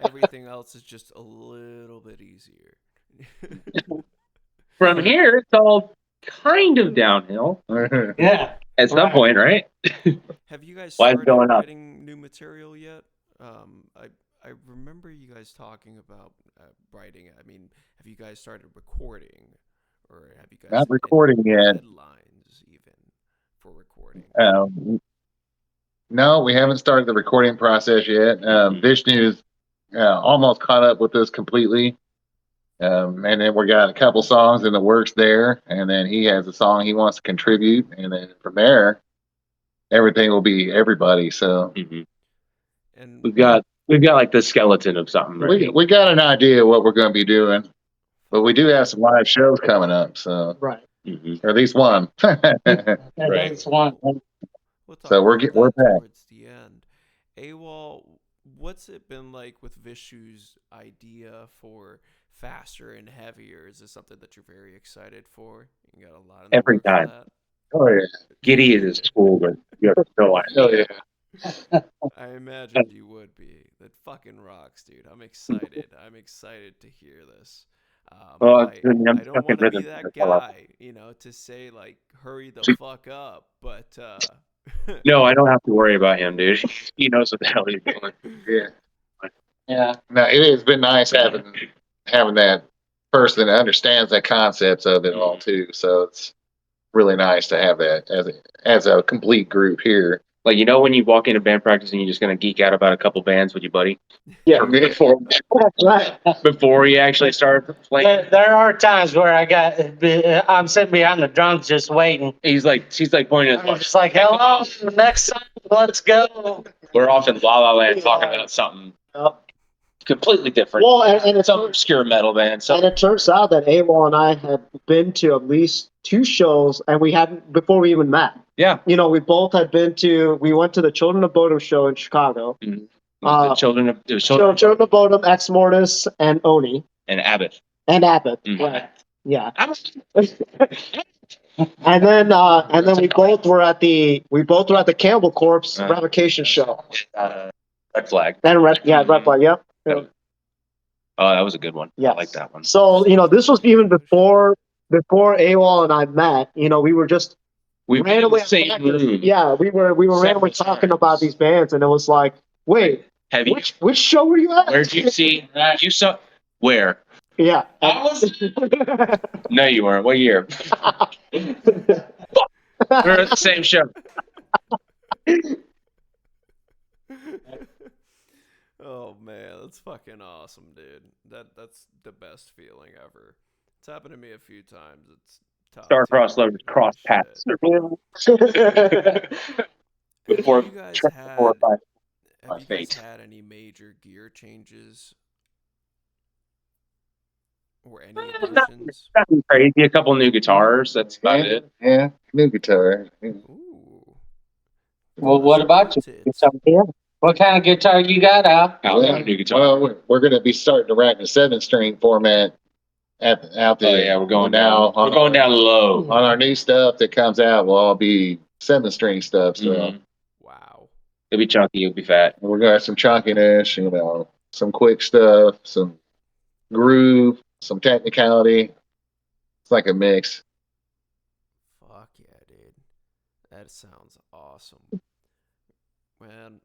Everything else is just a little bit easier. From here, it's all kind of downhill. Yeah. At some point, right? Have you guys Why is it started going up? writing new material yet? I remember you guys talking about writing. I mean, have you guys started recording, or have you guys Not recording yet. deadlines even for recording? No, we haven't started the recording process yet. Vishnu's almost caught up with us completely. And then we got a couple songs in the works there, and then he has a song he wants to contribute, and then from there, everything will be everybody. So And we've got like the skeleton of something. Right? we got an idea of what we're going to be doing, but we do have some live shows coming up. So Right. or at least one. That's one. we'll talk So we're about we're that back. towards the end. AWOL, what's it been like with Vishnu's idea for faster and heavier? Is this something that you're very excited for? You got a lot in the Every works for time. that? Oh yeah. Giddy is school, but you have no idea. Oh yeah. I imagined you would be. That fucking rocks, dude. I'm excited. I'm excited to hear this. Well, I I'm don't stuck in want to be rhythm. that guy, to say like, hurry the fuck up, but No, I don't have to worry about him, dude. He knows what the hell he's doing. Yeah. Yeah. No, it has been nice having that person that understands the concepts of it all too. So it's really nice to have that as a complete group here. Like, when you walk into band practice and you're just gonna geek out about a couple bands with your buddy Yeah. before Right. before you actually start playing. There are times where I'm sitting behind the drums just waiting. She's like pointing I'm at just like, hello, next song, let's go. we're off in La La Land talking about something Yep. completely different. Well, and it's Some obscure metal band. So and it turns out that AWOL and I had been to at least 2 shows, and we hadn't before we even met. yeah, We both had we went to the Children of Bodom show in Chicago. the children of Children of Bodom, Ex Mortis, and Oni, and Abbott. and Abbott. Mhm. Right. Yeah. And then we both were at the Campbell Corpse revocation show. Red Flag. And Red Flag, yep. Oh, that was a good one. Yes. I like that one. So, this was even before AWOL and I met. We were just We randomly the same room. Yeah, we were randomly talking about these bands, and it was like, wait, Have you? which show were you at? Where'd you see? You saw where? Yeah. I was. No, you weren't. What year? We're at the same show. Oh man, that's fucking awesome, dude. That's the best feeling ever. It's happened to me a few times. It's tough. Star-crossed lovers cross paths. Before Have you guys our fate. had any major gear changes or any additions? Nothing crazy. A couple new guitars. That's about it. Yeah, new guitar. Ooh. Well, what about you? What kind of guitar you got, Al? Al got a new guitar. Well, we're going to be starting to rack the 7-string format out there. Oh yeah, we're going now. down. We're going down low. On our new stuff that comes out, will all be 7-string stuff. So Mhm. Wow. It'll be chunky. It'll be fat. we're going to have some chunkiness, some quick stuff, some groove, some technicality. It's like a mix. Fuck yeah, dude. That sounds awesome. Man,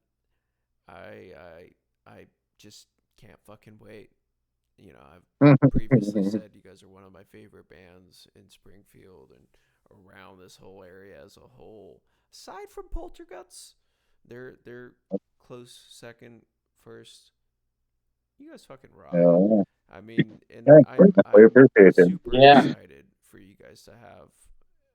I just can't fucking wait. I've previously said you guys are one of my favorite bands in Springfield and around this whole area as a whole. Aside from Polterguts, they're close second, first. You guys fucking rock. Yeah. I mean, and Thanks. I'm We appreciate it. super Yeah. excited for you guys to have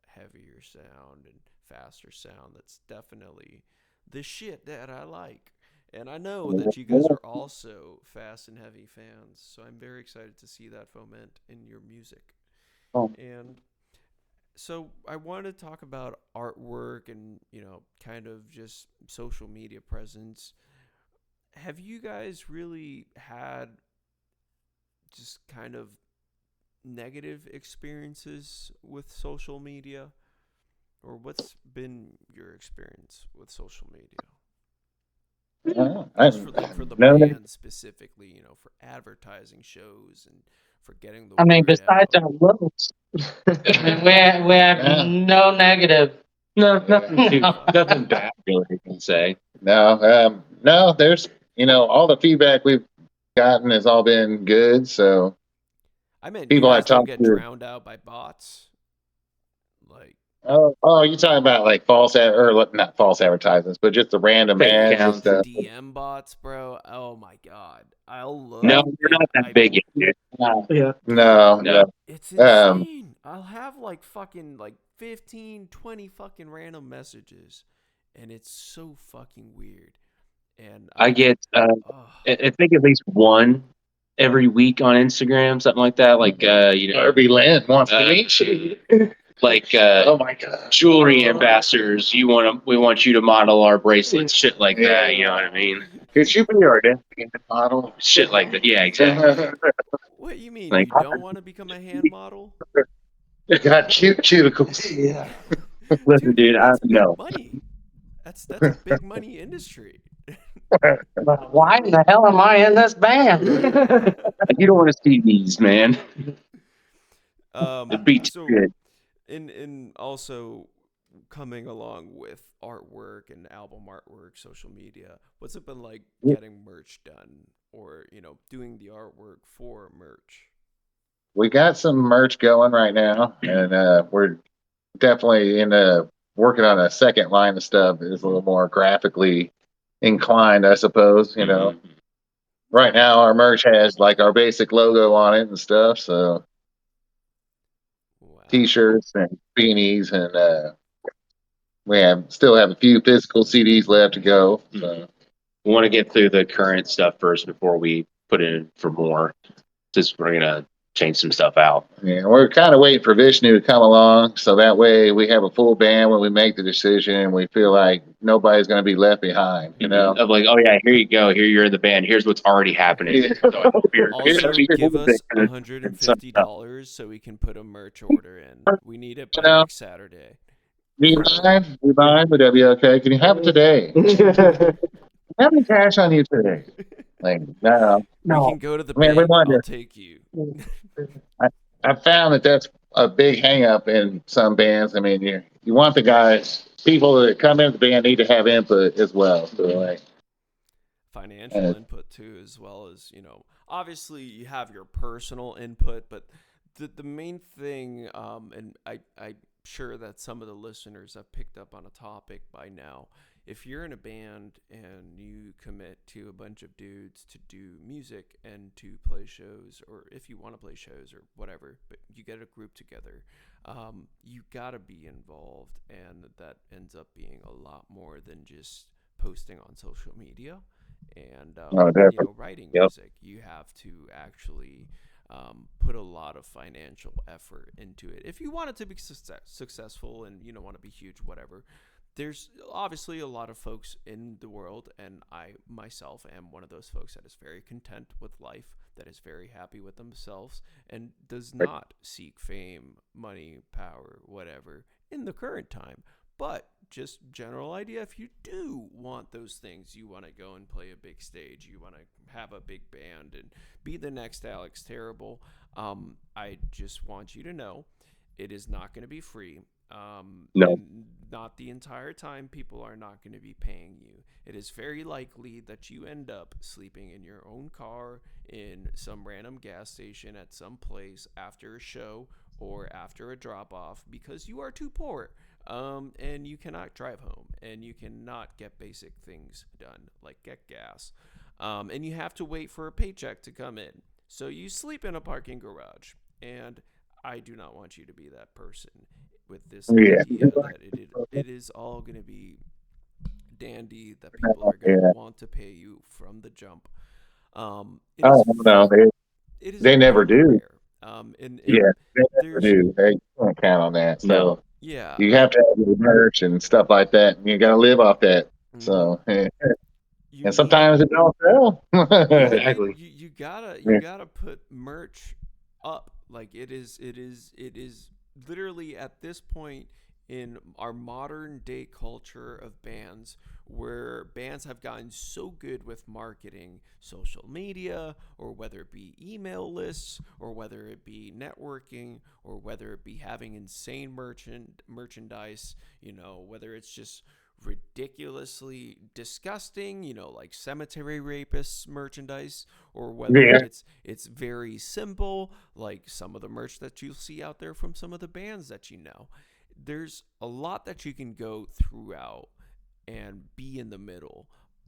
heavier sound and faster sound. That's definitely the shit that I like. And I know that you guys are also fast and heavy fans, so I'm very excited to see that foment in your music. And so I wanted to talk about artwork and, kind of just social media presence. Have you guys really had just kind of negative experiences with social media? Or what's been your experience with social media? Just for the band specifically, for advertising shows and for getting the I mean, word besides out. our looks, we have no negative. No, nothing bad really you can say. No, there's, all the feedback we've gotten has all been good. So I mean, people you I guys don't talked get to- drowned out by bots. Like, Oh, you talking about like not false advertisements, but just the random Fake ads and accounts. The stuff. DM bots, bro. Oh my god. I'll No, look they're and not that big yet, dude. Yeah. dude, No, No. it's Um, insane. I'll have like fucking like 15, 20 fucking random messages and it's so fucking weird. And I get, oh, I think at least one every week on Instagram, something like that. Like, Irby Lynn wants to meet you. like Oh my god. jewelry ambassadors. We want you to model our bracelets, shit like that. You know what I mean? Could you be our Destiny model? Shit like that. Yeah, exactly. what you mean? Like, You don't want to become a hand model? Got cute cuticles. Yeah. listen, dude, I That's big no. money. That's a big money industry. But why in the hell am I in this band? You don't want to see these, man. It'd be too So good. in also coming along with artwork and album artwork, social media, what's it been like getting merch done or, doing the artwork for merch? We got some merch going right now, and we're definitely working on a second line of stuff that is a little more graphically inclined, I suppose. Right now our merch has like our basic logo on it and stuff. So Wow. t-shirts and beanies, and still have a few physical CDs left to go. So. We want to get through the current stuff first before we put in for more. Just we're gonna change some stuff out. Yeah, we're kind of waiting for Vishnu to come along, so that way we have a full band when we make the decision, and we feel like nobody's going to be left behind. Of like, oh yeah, here you go. Here you're in the band. Here's what's already happening. Yeah. So, Also, here's give us and stuff. $150 so we can put a merch order in. We need it by You know, next Saturday. do you mind? Do you mind? Would that be okay? Can you have it today? Have any cash on you today? Like, no. We can go to the I mean, we bank. wonder. I'll take you. I found that that's a big hang up in some bands. I mean, you want the guys, people that come into the band need to have input as well. So, like, Financial input too, as well as, obviously you have your personal input, but the main thing, and I'm sure that some of the listeners have picked up on a topic by now. If you're in a band and you commit to a bunch of dudes to do music and to play shows, or if you want to play shows or whatever, but you get a group together, you gotta be involved, and that ends up being a lot more than just posting on social media and definitely. writing Yep. music. You have to actually put a lot of financial effort into it if you want it to be successful, and you don't want to be huge, whatever. There's obviously a lot of folks in the world, and I myself am one of those folks that is very content with life, that is very happy with themselves, and does not seek fame, money, power, whatever in the current time. But just general idea, if you do want those things, you want to go and play a big stage, you want to have a big band and be the next Alex Terrible, I just want you to know it is not going to be free. No. And not the entire time. People are not going to be paying you. It is very likely that you end up sleeping in your own car in some random gas station at some place after a show or after a drop off because you are too poor. And you cannot drive home, and you cannot get basic things done like get gas. And you have to wait for a paycheck to come in. So you sleep in a parking garage, and I do not want you to be that person with this Yeah. idea that it is all going to be dandy, that people are going to want to pay you from the jump. It is no, it is they never very do. rare. And They never there's do. They don't count on that. So No. yeah, you have to have your merch and stuff like that, and you got to live off that. So, you and need sometimes it don't sell. Exactly. you gotta put merch up. Like it is literally at this point in our modern day culture of bands, where bands have gotten so good with marketing social media, or whether it be email lists, or whether it be networking, or whether it be having insane merchandise, whether it's just ridiculously disgusting, like cemetery rapists merchandise, or whether Yeah. it's very simple, like some of the merch that you'll see out there from some of the bands that there's a lot that you can go throughout and be in the middle,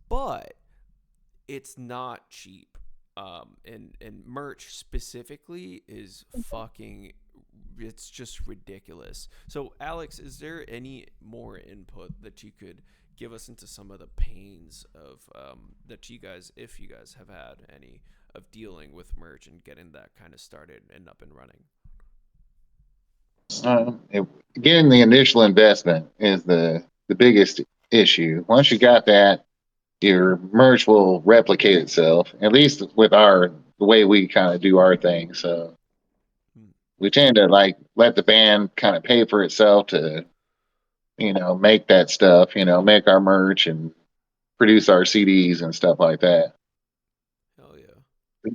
but it's not cheap. And merch specifically is fucking, it's just ridiculous. So Alex, is there any more input that you could give us into some of the pains of that you guys, if you guys have had any, of dealing with merch and getting that kind of started and up and running? Getting the initial investment is the biggest issue. Once you got that, your merch will replicate itself. At least with the way we kind of do our thing. So we tend to like let the band kind of pay for itself to, make that stuff. Make our merch and produce our CDs and stuff like that. Hell yeah.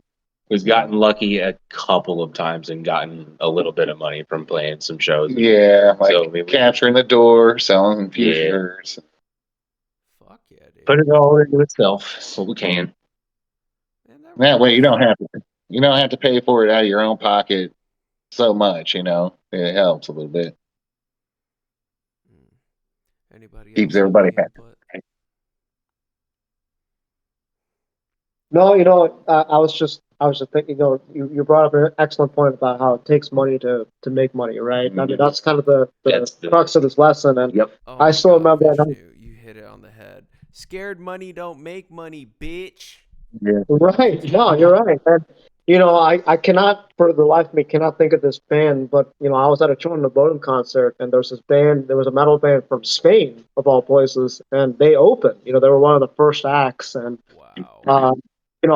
We've gotten lucky a couple of times and gotten a little bit of money from playing some shows. Yeah, like So, I mean, capturing the door, selling a few Yeah. shirts. Fuck yeah, dude. put it all into itself so we can. Man, That way you don't have to pay for it out of your own pocket so much. It helps a little bit. Anybody Keeps else have everybody any happy. input? No, I was just thinking, you brought up an excellent point about how it takes money to make money, right? I mean, that's kind of the That's the- crux of this lesson. And Yep. Oh I my still God, remember Vishnu, you hit it on the head. Scared money don't make money, bitch. Yeah. Right. No, you're right. And I cannot, for the life of me, cannot think of this band, but I was at a Children of Bodom concert, and there was a metal band from Spain, of all places, and they opened. They were one of the first acts, and Wow.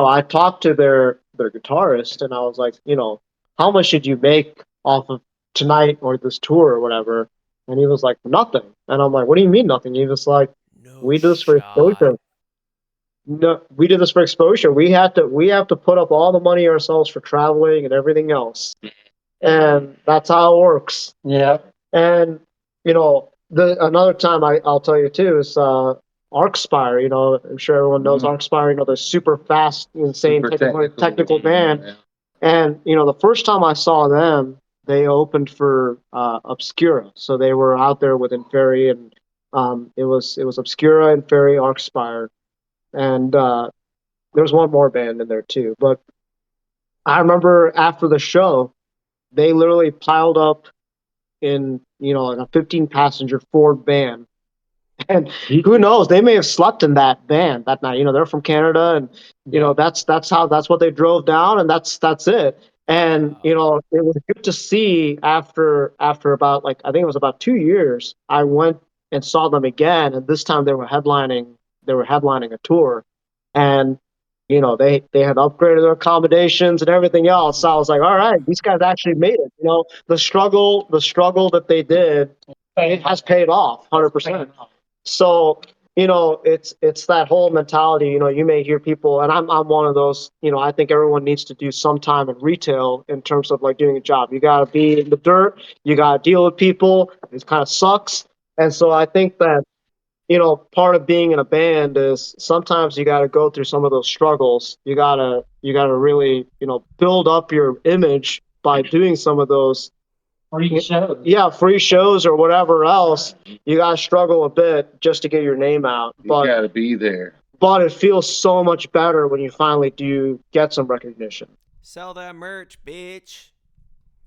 I talked to their guitarist, and I was like, how much should you make off of tonight or this tour or whatever? And he was like, nothing. And I'm like, what do you mean nothing? He was like, No we do this for shot. exposure. No, we did this for exposure. We have to put up all the money ourselves for traveling and everything else, and that's how it works. Yeah. And another time I'll tell you too is Arcspire. I'm sure everyone knows Arcspire. The super fast, insane Super technical band. Yeah. And the first time I saw them, they opened for Obscura. So they were out there with Inferi, and it was Obscura, Inferi, Arcspire. And there's one more band in there too. But I remember after the show, they literally piled up in like a 15 passenger Ford van, and who knows, they may have slept in that van that night. They're from Canada, and that's what they drove down, and that's it. And Wow. it was good to see after about, like, I think it was about 2 years, I went and saw them again, and this time they were headlining a tour, and they had upgraded their accommodations and everything else. So I was like, all right, these guys actually made it. The struggle that they did, it has paid off 100%. So it's that whole mentality. You may hear people, and I'm one of those. I think everyone needs to do some time in retail in terms of like doing a job. You got to be in the dirt. You got to deal with people. It kind of sucks. And so I think that part of being in a band is sometimes you got to go through some of those struggles. You gotta really build up your image by doing some of those Free shows. yeah, free shows or whatever else. You gotta struggle a bit just to get your name out. You got to be there. But it feels so much better when you finally do get some recognition. Sell that merch, bitch.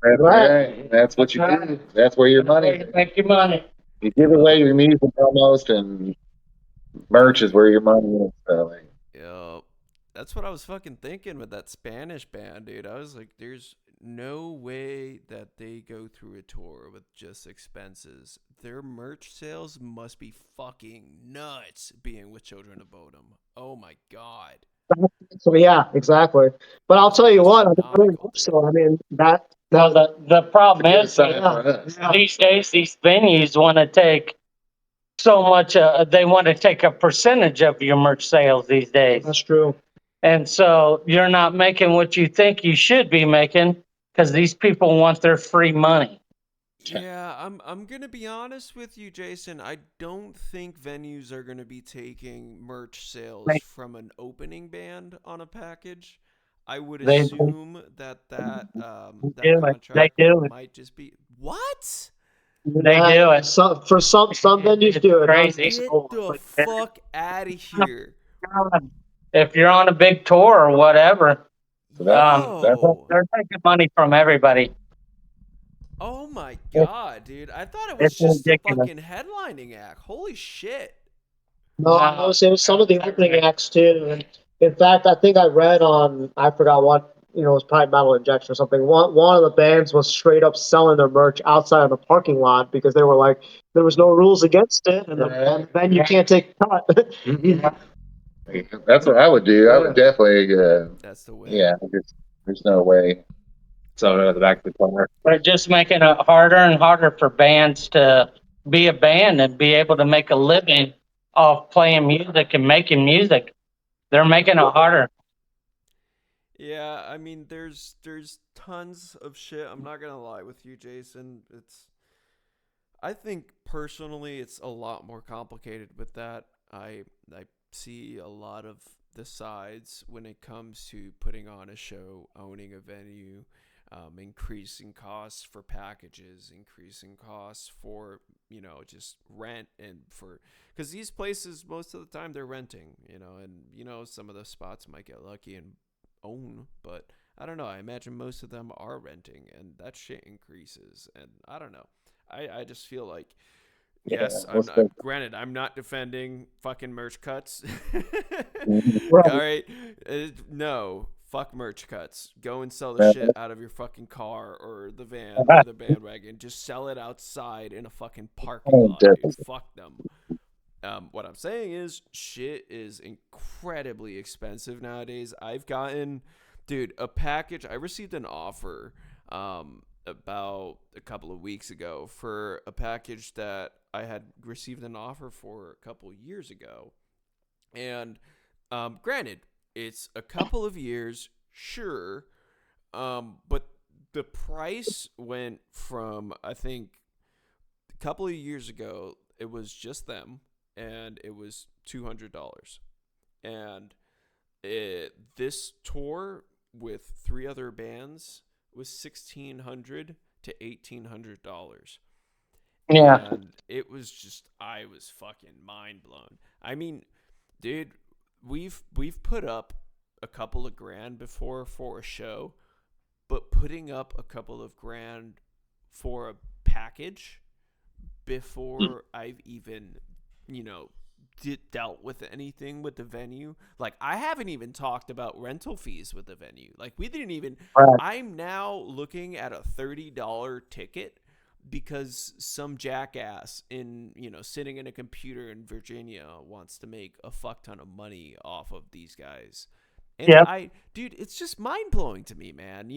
That's Right. right. That's what you do. That's where your money. Make your money. You give away your music almost, and merch is where your money is. So, like, Yep. That's what I was fucking thinking with that Spanish band, dude. I was like, there's no way that they go through a tour with just expenses. Their merch sales must be fucking nuts being with Children of Bodom. Oh my God. So yeah, exactly. But I'll tell you what, I mean, really Astronomical, hope dude. so. I mean, Well, the problem good is sign for us. these days these venues want to take so much. They want to take a percentage of your merch sales these days, that's true. and so you're not making what you think you should be making because these people want their free money. Yeah, I'm gonna be honest with you, Jason. I don't think venues are gonna be taking merch sales They- from an opening band on a package. I would They- assume that They contract do. might just be what? They do it. For some venues It's do it. crazy. Get the fuck out of here. If you're on a big tour or whatever, So that's Yo. they're taking money from everybody. Oh my It's, god, dude. I thought it was it's just the ridiculous. fucking headlining act. Holy shit. No, it was some of the opening acts too. And in fact, I think I read on, I forgot what, it was probably Metal Injection or something. One of the bands was straight up selling their merch outside of the parking lot because they were like, there was no rules against it, and then you can't take a cut. what I would do. I would definitely, That's the way. yeah. There's no way. So at the back of the corner. They're just making it harder and harder for bands to be a band and be able to make a living off playing music and making music. They're making it harder. Yeah, I mean there's tons of shit. I'm not going to lie with you, Jason. I think personally it's a lot more complicated with that. I see a lot of the sides when it comes to putting on a show, owning a venue, increasing costs for packages, increasing costs for just rent and for because these places most of the time they're renting, and some of the spots might get lucky and own, but I don't know. I imagine most of them are renting, and that shit increases, and I don't know. I just feel like yes, Yeah, granted, I'm not defending fucking merch cuts. Right. All right, no, fuck merch cuts. Go and sell the shit out of your fucking car or the van or the bandwagon. Just sell it outside in a fucking parking lot, dude. Fuck them. What I'm saying is, shit is incredibly expensive nowadays. I've gotten, dude, a package. I received an offer, about a couple of weeks ago for a package that I had received an offer for a couple years ago. And granted, it's a couple of years, sure, but the price went from, I think, a couple of years ago, it was just them, and it was $200. And this tour with 3 other bands was $1,600 to $1,800. Yeah. And it was just, I was fucking mind blown. I mean, dude, we've put up a couple of grand before for a show, but putting up a couple of grand for a package before I've even, dealt with anything with the venue. Like, I haven't even talked about rental fees with the venue. Like, we didn't even. Right. I'm now looking at a $30 ticket because some jackass sitting in a computer in Virginia wants to make a fuck ton of money off of these guys. And Yep. dude, it's just mind blowing to me, man.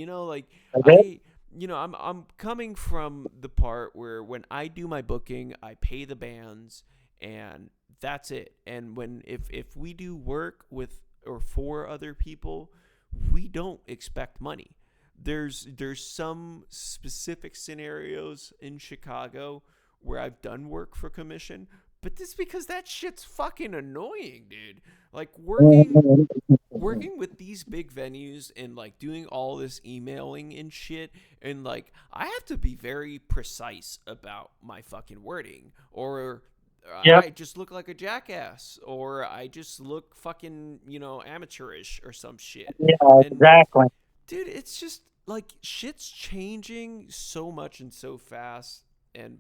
Okay. I'm coming from the part where when I do my booking, I pay the bands and that's it. And if we do work with or for other people, we don't expect money. There's some specific scenarios in Chicago where I've done work for commission, but this because that shit's fucking annoying, dude. Like working with these big venues and like doing all this emailing and shit, and like I have to be very precise about my fucking wording, or Yep. I just look like a jackass, or I just look fucking amateurish or some shit. Yeah, And exactly. dude, it's just like shit's changing so much and so fast,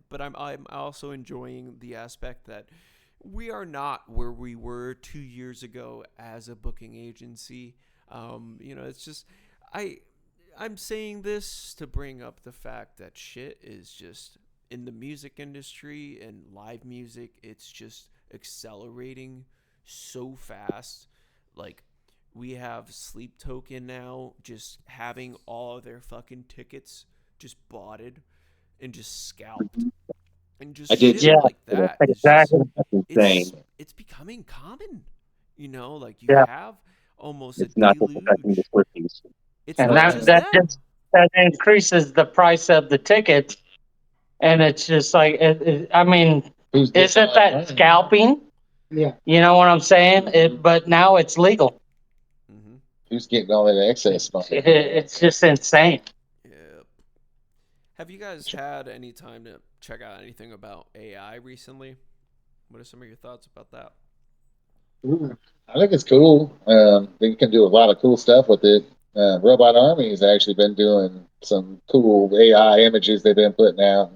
but I'm also enjoying the aspect that we are not where we were 2 years ago as a booking agency. It's just I'm saying this to bring up the fact that shit is just in the music industry and live music. It's just accelerating so fast. Like, we have Sleep Token now just having all of their fucking tickets just botted and just scalped. And just I did shit Yeah, like that is just exactly. That's insane. it's becoming common. Like you Yeah. have almost It's a not just affecting the deluge. Swifties. It's And not Yeah. just that them. just that increases the price of the tickets. And it's just like, I mean, Who's isn't that scalping? Yeah. You know what I'm saying? But now it's legal. Mm-hmm. Who's getting all that excess money? It's just insane. Yep. Have you guys had any time to check out anything about AI recently? What are some of your thoughts about that? I think it's cool. They can do a lot of cool stuff with it. Robot Army has actually been doing some cool AI images they've been putting out.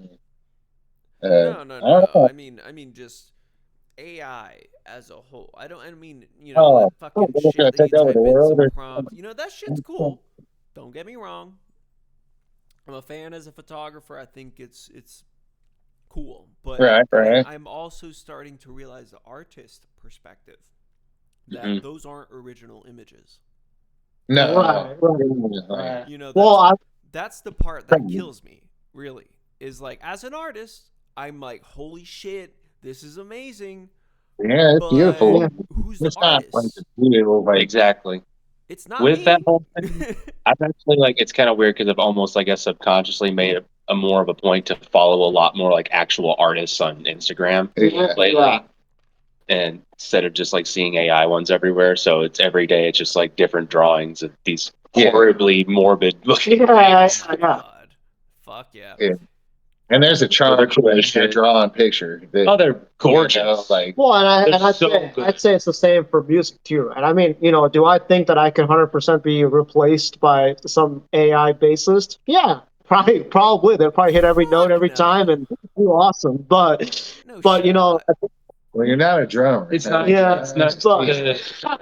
No, no, I don't no. know. I mean, just AI as a whole. I mean, Oh, that fucking they're shit going to that you take over the type in world. some prompt. That shit's cool. Don't get me wrong. I'm a fan as a photographer. I think it's cool, but Right, right. I'm also starting to realize the artist perspective that Mhm. those aren't original images. No. Right. Well, That's the part that kills me, really. Is like as an artist, I'm like, holy shit, this is amazing. Yeah, it's But beautiful. who's the It's not like artist? it's beautiful, like Exactly. It's not With that me. whole thing, I've actually like it's kind of weird because I've almost I guess subconsciously made a more of a point to follow a lot more like actual artists on Instagram yeah. lately, and instead of just like seeing AI ones everywhere. So it's every day it's just like different drawings of these Yeah. horribly morbid looking yeah, things. Oh my god. Fuck yeah. Yeah. And there's a charm to a drawn picture. That, Oh, they're gorgeous. like well, and They're I'd so say good. I'd say it's the same for music too. And I mean, do I think that I can 100% be replaced by some AI bassist? Yeah, probably. They'll probably hit every note Fuck every time no. and do awesome. No But shot. well, you're not a drummer. It's not. Yeah, It's not.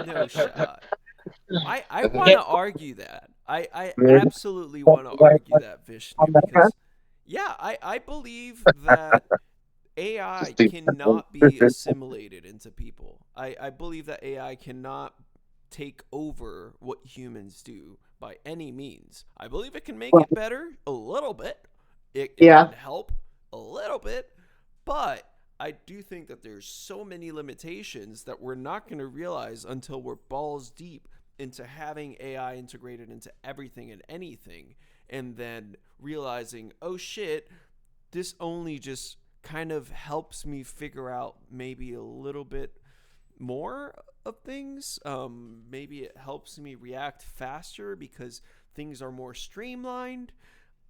No shot. I want Yeah. to argue that. I absolutely want to argue that, Vishnu, because yeah, I believe that AI cannot be assimilated into people. I believe that AI cannot take over what humans do by any means. I believe it can make it better a little bit. It yeah. can help a little bit, but I do think that there's so many limitations that we're not going to realize until we're balls deep into having AI integrated into everything and anything, and then realizing, oh shit, this only just kind of helps me figure out maybe a little bit more of things. Maybe it helps me react faster because things are more streamlined.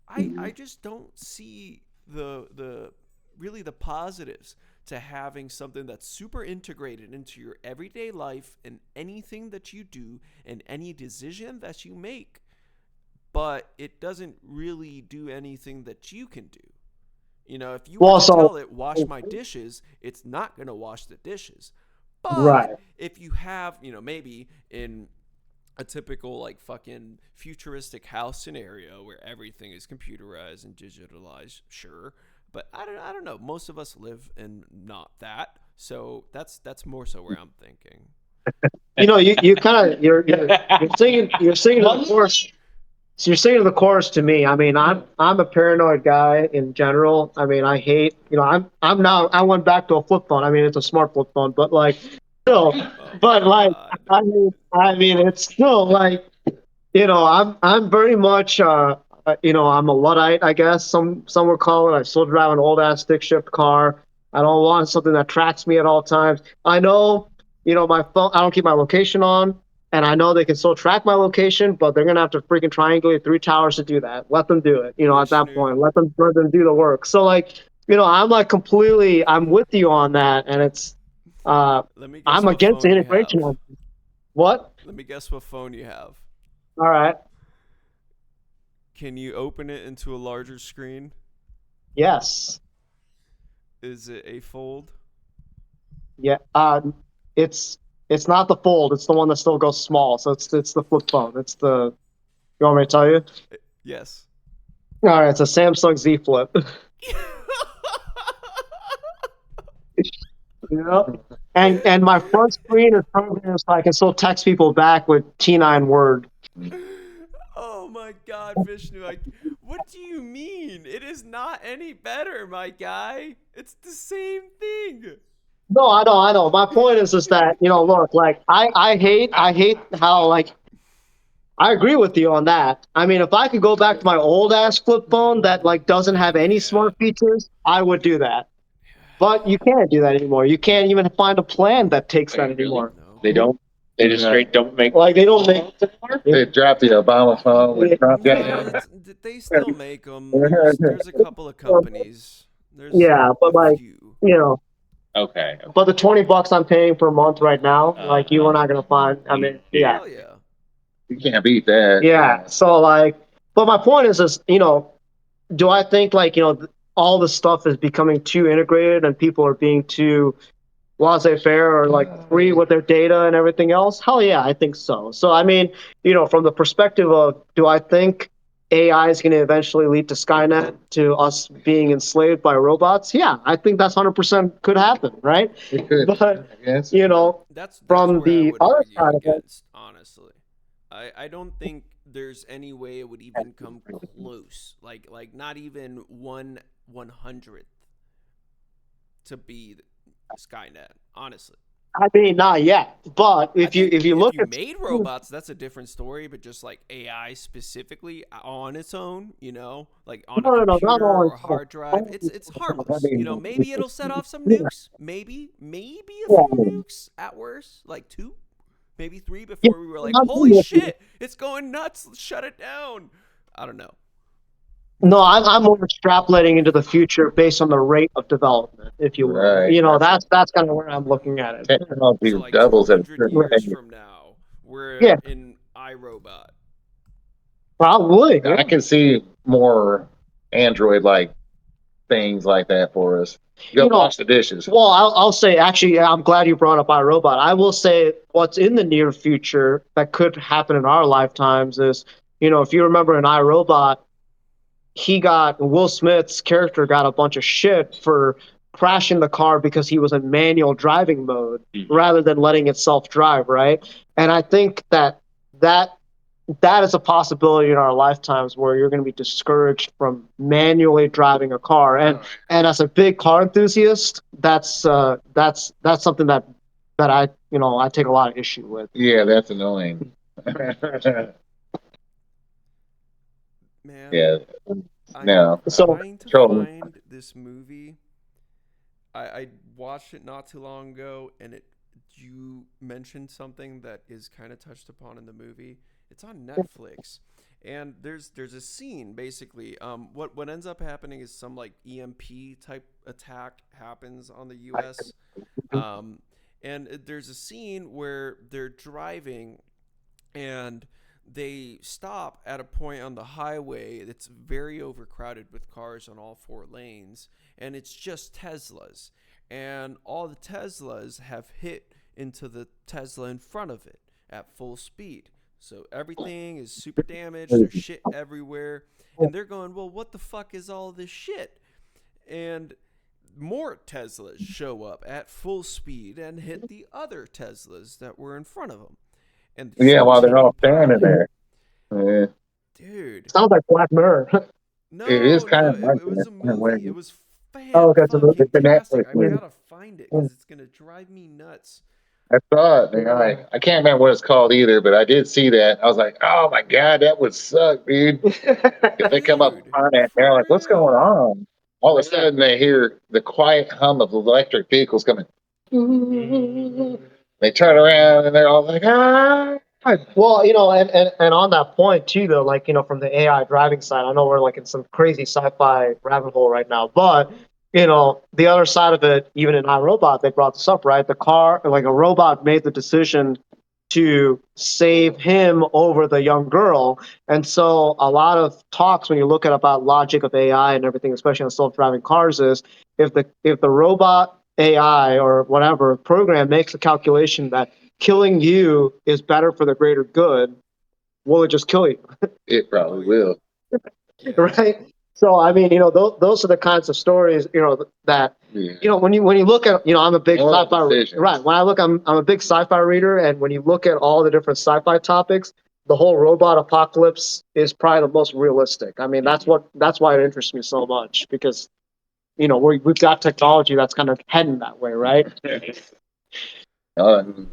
I just don't see the really the positives to having something that's super integrated into your everyday life and anything that you do and any decision that you make, but it doesn't really do anything that you can do. If you were Well, to so tell it, wash my dishes, it's not going to wash the dishes. right. But if you have, maybe in a typical like fucking futuristic house scenario where everything is computerized and digitalized, sure. But I don't know. Most of us live in not that. So that's more so where I'm thinking. You kind of you're singing to the chorus. So you're singing the chorus to me. I mean, I'm a paranoid guy in general. I mean, I hate, I'm now I went back to a flip phone. I mean, it's a smart flip phone, but like still, Oh my but like god. I mean, it's still like, I'm very much I'm a Luddite, I guess some would call it. I still drive an old ass stick shift car. I don't want something that tracks me at all times. I know, my phone. I don't keep my location on. And I know they can still track my location, but they're gonna have to freaking triangulate 3 towers to do that. Let them do it. At that Vishnu, point, let them do the work. So like, I'm like completely, I'm with you on that, and it's, let me guess I'm what against the phone you have. integration of what? Let me guess what phone you have. All right, Can you open it into a larger screen? yes, Is it a fold? yeah. It's not the fold. It's the one that still goes small. So it's the flip phone. It's the. You want me to tell you? Yes. All right, it's a Samsung Z Flip. Yep. And my front screen is programmed so I can still text people back with T9 Word. Oh my god, Vishnu. What do you mean? It is not any better, my guy. It's the same thing. No, I know. My point is that, look, like I hate how like I agree with you on that. I mean, if I could go back to my old ass flip phone that like doesn't have any Yeah. smart features, I would do that. But you can't do that anymore. You can't even find a plan that takes Wait, that really? anymore. No. They don't. They just straight don't make. Like, they don't make. They dropped the Obama phone when Trump got Yeah, in. they still make them. There's a couple of companies. There's Yeah, but a like, few. Okay. but the $20 I'm paying per month right now, like, you are not gonna find. I mean, yeah. Hell yeah. You can't beat that. Yeah. So like, but my point is, do I think like, all this stuff is becoming too integrated and people are being too laissez-faire or like free with their data and everything else? Hell yeah, I think so. So I mean, from the perspective of, do I think AI is going to eventually lead to Skynet, to us being enslaved by robots? Yeah, I think that's 100% could happen, right? It could, But I guess. That's from where I the would other argue side of it, against, honestly. I don't think there's any way it would even come close. Like not even 1/100th to be Skynet, honestly. I mean, not yet. But I if you think if look you at made robots, that's a different story. But just like AI specifically on its own, like on a no, not computer all. or a hard drive, it's harmless. Maybe it'll set off some nukes. Maybe a few nukes at worst, like 2, maybe 3 before we were like, holy shit, it's going nuts. Let's shut it down. I don't know. No, I'm more extrapolating into the future based on the rate of development, if you will. Right. That's kind of where I'm looking at it. Technology So like doubles at a 200 certain years rate. from now, we're Yeah. in iRobot. Probably. I can see more Android-like things like that for us. Go wash the dishes. Well, I'll say, actually, I'm glad you brought up iRobot. I will say what's in the near future that could happen in our lifetimes is, if you remember in iRobot, Will Smith's character got a bunch of shit for crashing the car because he was in manual driving mode rather than letting it self-drive, right? And I think that is a possibility in our lifetimes where you're going to be discouraged from manually driving a car. And as a big car enthusiast, that's something that I I take a lot of issue with. Yeah, that's annoying. Man. Yeah. I'm No. trying to find this movie. I watched it not too long ago, and you mentioned something that is kind of touched upon in the movie. It's on Netflix, and there's a scene basically. What ends up happening is some like EMP type attack happens on the U.S. And there's a scene where they're driving, and they stop at a point on the highway that's very overcrowded with cars on all 4 lanes, and it's just Teslas, and all the Teslas have hit into the Tesla in front of it at full speed. So everything is super damaged. There's shit everywhere, and they're going, well, what the fuck is all this shit? And more Teslas show up at full speed and hit the other Teslas that were in front of them. And while they're all standing there. Yeah. Dude. Sounds like Black Mirror. No, it is kind of like it was a movie. It was it's a movie. fantastic. I gotta find it because it's gonna drive me nuts. I saw it. And I can't remember what it's called either, but I did see that. I was like, oh my God, that would suck, dude. If they come up on it, they're like, what's going on? All of a sudden, they hear the quiet hum of electric vehicles coming. They turn around and they're all like, ah. Well, and on that point too, though, like, from the AI driving side, I know we're like in some crazy sci-fi rabbit hole right now, but the other side of it, even in iRobot, they brought this up, right? The car, like a robot made the decision to save him over the young girl. And so a lot of talks when you look at about logic of AI and everything, especially on self-driving cars, is if the robot AI or whatever program makes a calculation that killing you is better for the greater good, will it just kill you? It probably will. Yeah. Right? So I mean, those are the kinds of stories, that when you look at, I'm a big sci-fi right. When I look, I'm a big sci-fi reader, and when you look at all the different sci-fi topics, the whole robot apocalypse is probably the most realistic. I mean, that's why it interests me so much, because we've got technology that's kind of heading that way, right?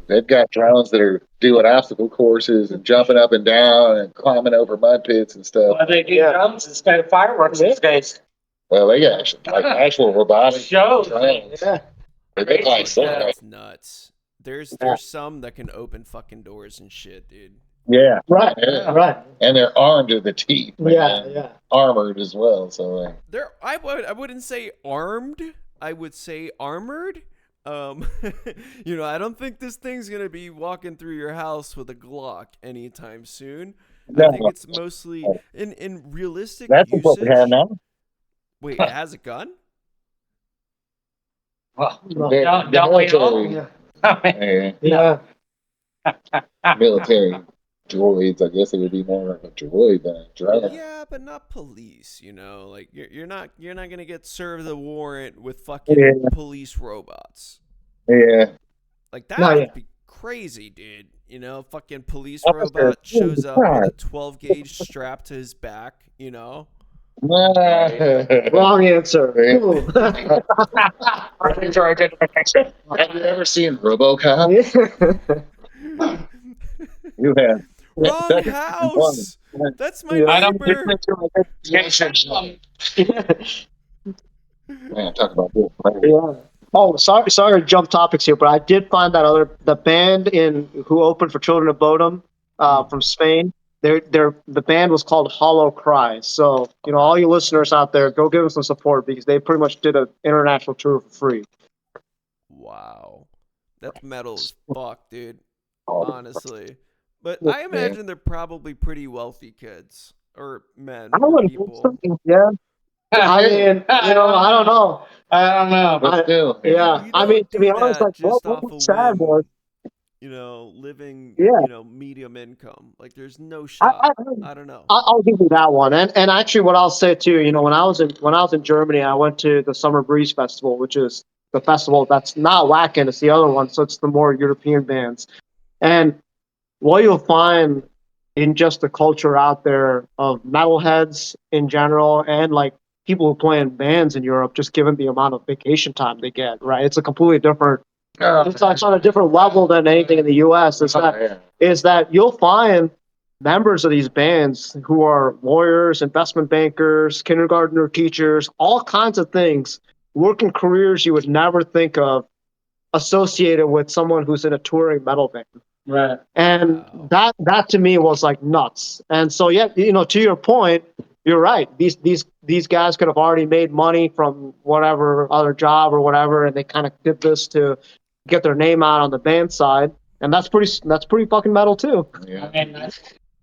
They've got drones that are doing obstacle courses and jumping up and down and climbing over mud pits and stuff. Well, they do drums instead of fireworks these days. Well, they got actual robotic Shows. drones. Yeah. They look like That's nuts. There's some that can open fucking doors and shit, dude. Yeah. Right. Yeah. Right. And they're armed to the teeth. Man. Yeah. Armored as well. So I wouldn't say armed. I would say armored. I don't think this thing's gonna be walking through your house with a Glock anytime soon. I think it's mostly in realistic that's usage. what we have now. Wait, it has a gun? Well, The don't we all? military, Yeah. military droids. I guess it would be more of a droid than a drone. Yeah, but not police. Like you're not gonna get served the warrant with fucking police robots. Yeah. Like that No, would yeah. be crazy, dude. Fucking police robot shows up with a 12 gauge strapped to his back. Wrong answer. Ooh. Have you ever seen RoboCop? You have. Wrong house. That's my Yeah. neighbor. Man, talk about this. Yeah. Oh, sorry to jump topics here, but I did find that the band who opened for Children of Bodom from Spain. The band was called Hollow Cry. So all you listeners out there, go give them some support because they pretty much did an international tour for free. Wow, that's metal as fuck, dude. Honestly, but I imagine they're probably pretty wealthy kids or men. I or would people. yeah. I mean, I don't know. But still, Yeah, You I mean, don't to be do honest, that like just what off was a sad whim. was, Living, Yeah. medium income. Like, there's no shot. I don't know. I'll give you that one. And actually, what I'll say too, when I was in Germany, I went to the Summer Breeze Festival, which is the festival that's not Wacken, it's the other one, so it's the more European bands. And what you'll find in just the culture out there of metalheads in general, and like people who play in bands in Europe, just given the amount of vacation time they get, right? It's a completely different. It's on a different level than anything in the U.S. Is that you'll find members of these bands who are lawyers, investment bankers, kindergartner teachers, all kinds of things, working careers you would never think of associated with someone who's in a touring metal band. Right. And Wow. that to me was like nuts. And so yeah, to your point, you're right. These guys could have already made money from whatever other job or whatever, and they kind of did this to get their name out on the band side. And that's pretty fucking metal too. Yeah.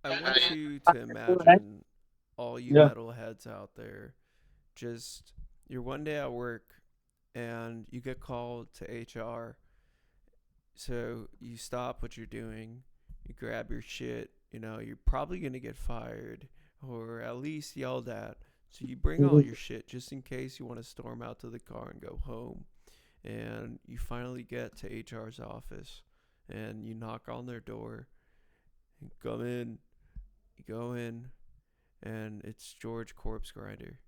I want you to imagine all you Yeah. metalheads out there. Just, you're one day at work and you get called to HR. So you stop what you're doing, you grab your shit, you're probably going to get fired or at least yelled at. So you bring all your shit just in case you want to storm out to the car and go home. And you finally get to HR's office and you knock on their door. You come in, you go in, and it's George Corpse Grinder.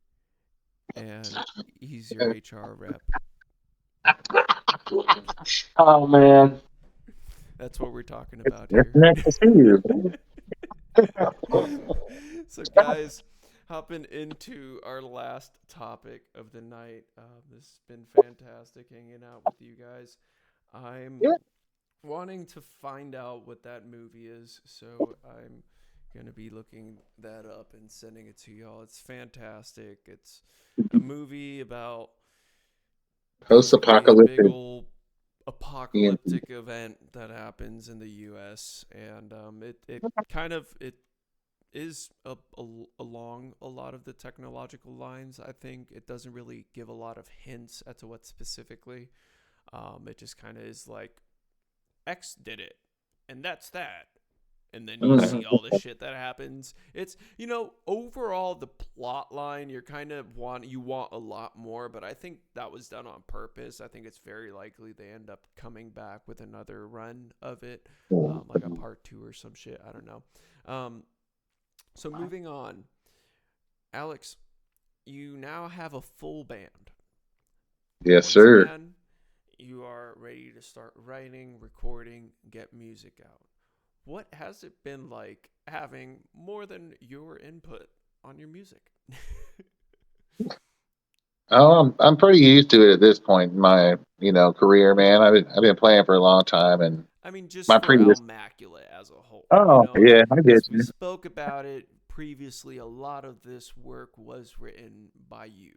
And he's your HR rep. Oh man. That's what we're talking about It's here. nice to see you. So, guys, hopping into our last topic of the night. This has been fantastic hanging out with you guys. I'm wanting to find out what that movie is, so I'm going to be looking that up and sending it to y'all. It's fantastic. It's a movie about Post-apocalyptic. a big old apocalyptic event that happens in the U.S. and it kind of it is along a lot of the technological lines. I think it doesn't really give a lot of hints as to what specifically. It just kind of is like X did it, and that's that. And then you see all the shit that happens. It's, overall the plot line, you want a lot more, but I think that was done on purpose. I think it's very likely they end up coming back with another run of it, like a part 2 or some shit. I don't know. So moving on, Alex, you now have a full band. Yes, Once sir. again, you are ready to start writing, recording, get music out. What has it been like having more than your input on your music? Oh, I'm pretty used to it at this point. My career, man. I've been playing for a long time, and I mean, just my for previous. Almaculate as a whole. Oh yeah, I get As we you. spoke about it previously, a lot of this work was written by you.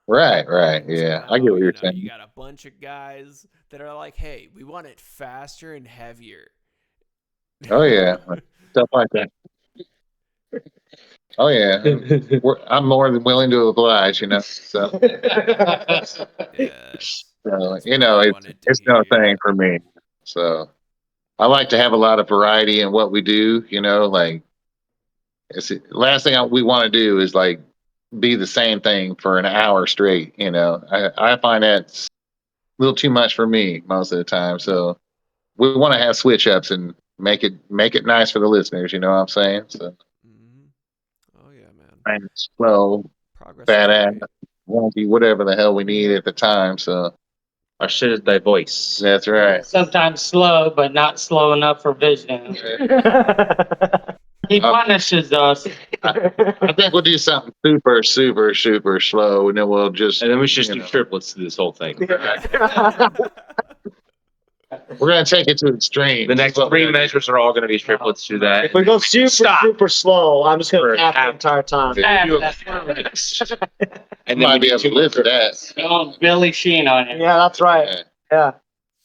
Right. And so Yeah, I get now, what you're you saying. got a bunch of guys that are like, hey, we want it faster and heavier. Oh yeah, stuff like that. Oh yeah, I'm more than willing to oblige. So Yes. so That's what I wanted to it's no hear. thing for me. So I like to have a lot of variety in what we do. Like last thing we want to do is like be the same thing for an hour straight. I find that's a little too much for me most of the time. So we want to have switch ups and make it nice for the listeners. You know what I'm saying? So Hmm. Oh, yeah, man. and slow, Progress is badass, great. wonky, whatever the hell we need at the time. So Our shit is thy voice. that's right. Sometimes slow, but not slow enough for Vishnu. He punishes us. I think we'll do something super, super, super slow, and then we'll just And then we should just do triplets to this whole thing. we're gonna take it to extreme. The next three measures are all going to be triplets to that. If we go super slow, I'm just gonna tap the entire time. And then might we be do able to two live for that. Going Billy Sheen on it. Yeah, that's right. Yeah.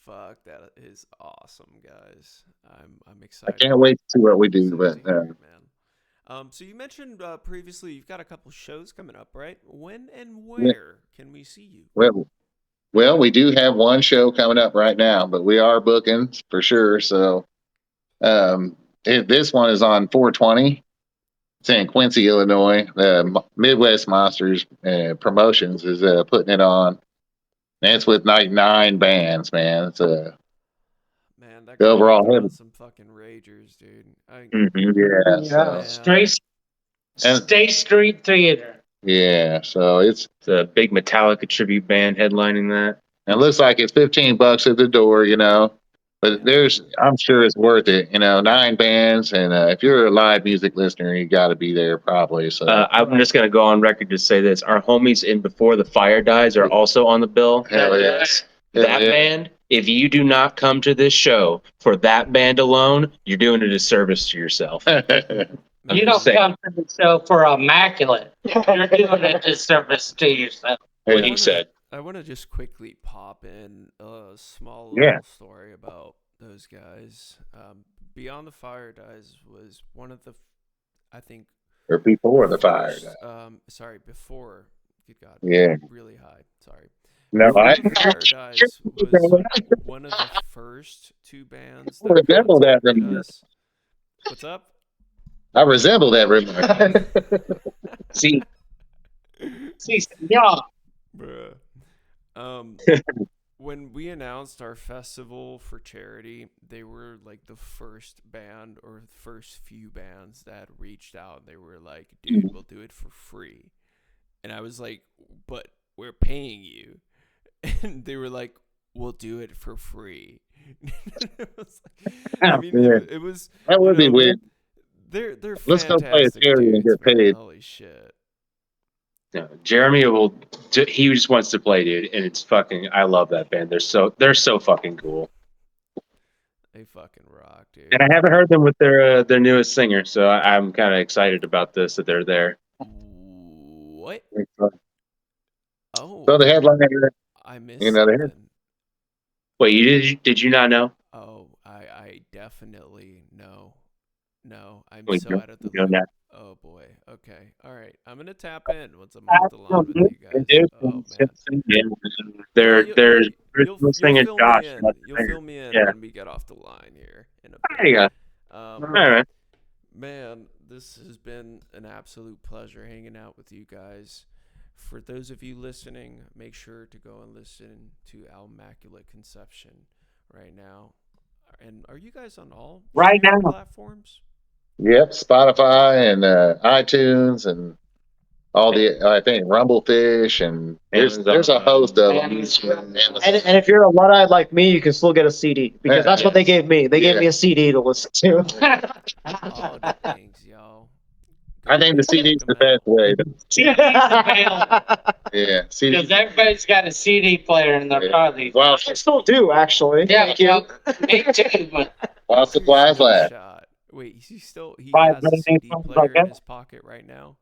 Fuck, that is awesome, guys. I'm I excited. can't wait to see what we do, but Excited to hear it, man. So you mentioned previously you've got a couple shows coming up, right? When and where can we see you? well, we do have one show coming up right now, but we are booking for sure. So this one is on 420. It's in Quincy, Illinois. Midwest Monsters Promotions is putting it on. And it's with like 9 bands, man. It's Man, that the guy overall put heavy. on some fucking ragers, dude. Yeah. So, Man. Stay Street Theater. yeah. So it's The big Metallica tribute band headlining that. it looks like it's $15 at the door, But I'm sure it's worth it. 9 bands, and if you're a live music listener, you got to be there probably. So I'm just going to go on record to say this. Our homies in Before the Fire Dies are also on the bill. hell yes. That band, if you do not come to this show for that band alone, you're doing a disservice to yourself. You don't come to the show for Immaculate. You're doing a disservice to yourself. What he said. I want to just quickly pop in a small Yeah. little story about those guys. Beyond the Fire Dies was one of the, I think, or before the fire. sorry, before. Good God. Yeah. Really high. Sorry. No, Before the Fire Dies was one of the first 2 bands I resemble that contacted remark. us. What's up? I resemble that remark. See, Yeah. Bruh. When we announced our festival for charity, they were like the first band or the first few bands that reached out. They were like, dude, we'll do it for free. And I was like, but we're paying you. And they were like, we'll do it for free. It was like, I mean, it was. That would be weird. They're Let's go play a fantastic charity and dudes, get man. paid. Holy shit. no, Jeremy he just wants to play, dude, and it's fucking. I love that band. They're so fucking cool. They fucking rock, dude. And I haven't heard them with their newest singer, so I'm kind of excited about this that they're there. What? Oh, So the headliner, I missed they had- something. Wait, did you not know? Oh, I definitely know. No, I'm Wait, so out of the you know loop. that? Oh boy. Okay. All right. I'm gonna tap in once I'm off the line with you guys. Oh man. Their You'll original singer fill Josh. me in. not the You'll singer. fill me in Yeah. when we get off the line here in a There you bit. go. All right. Man, this has been an absolute pleasure hanging out with you guys. For those of you listening, make sure to go and listen to Almaculate Conception right now. And are you guys on all Right streaming now. platforms? Yep, Spotify and iTunes and all I think Rumblefish and there's a host of them. And if you're a Luddite like me, you can still get a CD because that's what they gave me. They gave me a CD to listen to. Oh, thanks, y'all. I think the check CD's the 'em out. best way. CD's available Yeah, CD. because everybody's got a CD player in their car these Well, I still do, actually. Yeah, Thank you. well, me too, but while supplies last. Screenshot. Wait, he Five has a minutes CD something player like in that. his pocket right now.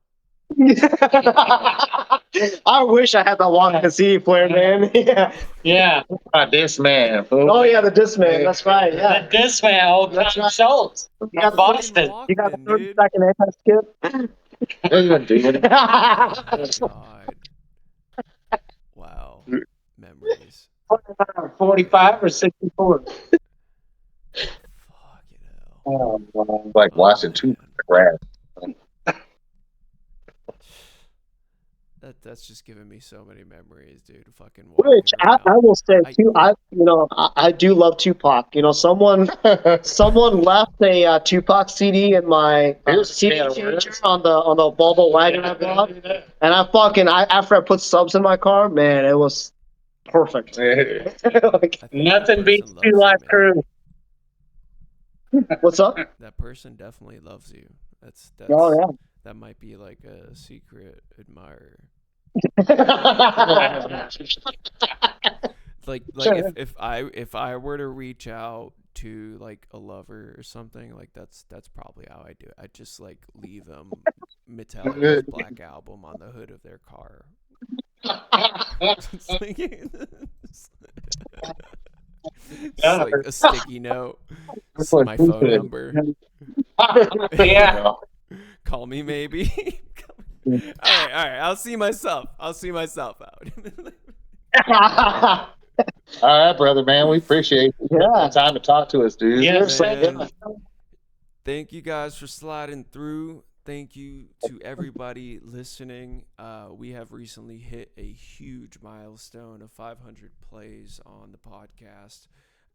I wish I had that long of a CD player, man. Yeah. yeah, This man. Fool. Oh yeah, the Discman. That's right. the Yeah. Discman, old That's Tom right. Schultz You from got the Boston. You got the Walkman, 30 dude. second anti-skip. Dude. God. Wow. Memories. 45 or 64. Fucking hell. Oh, wow. Like Oh, watching two man. grass. That's just giving me so many memories, dude. Fucking Which walking I around. will say I- too. I do love Tupac. Someone left a Tupac CD in my Here's a CD can of changer worms. on the Volvo wagon I bought, and after I put subs in my car, man, it was perfect. Like, I think Nothing that beats person Two loves you, Live man. Crew. what's up? That person definitely loves you. That's Oh yeah. that might be like a secret admirer. Like Sure. if I were to reach out to like a lover or something, like that's probably how I do it. I just like leave them Metallica's Black Album on the hood of their car. It's like, it's like a sticky note. It's my phone number. Yeah. Call me maybe. all right. I'll see myself out. All right, brother, man. We appreciate Yeah. the time to talk to us, dude. Yes, Man, thank you guys for sliding through. Thank you to everybody listening. We have recently hit a huge milestone of 500 plays on the podcast,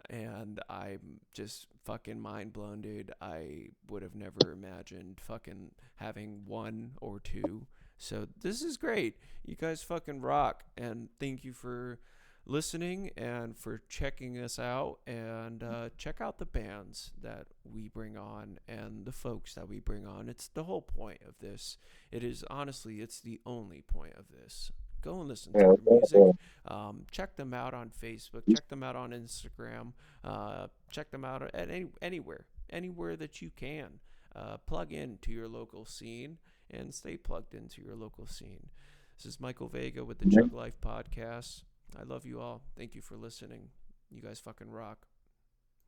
and I'm just fucking mind blown, dude. I would have never imagined fucking having one or two. So this is great. You guys fucking rock, and thank you for listening and for checking us out, and check out the bands that we bring on and the folks that we bring on. It's the whole point of this. It's the only point of this. Go and listen to their music. Check them out on Facebook. Check them out on Instagram. Check them out at anywhere that you can. Plug into your local scene and stay plugged into your local scene. This is Michael Vega with the Chug Life Podcast. I love you all. Thank you for listening. You guys fucking rock.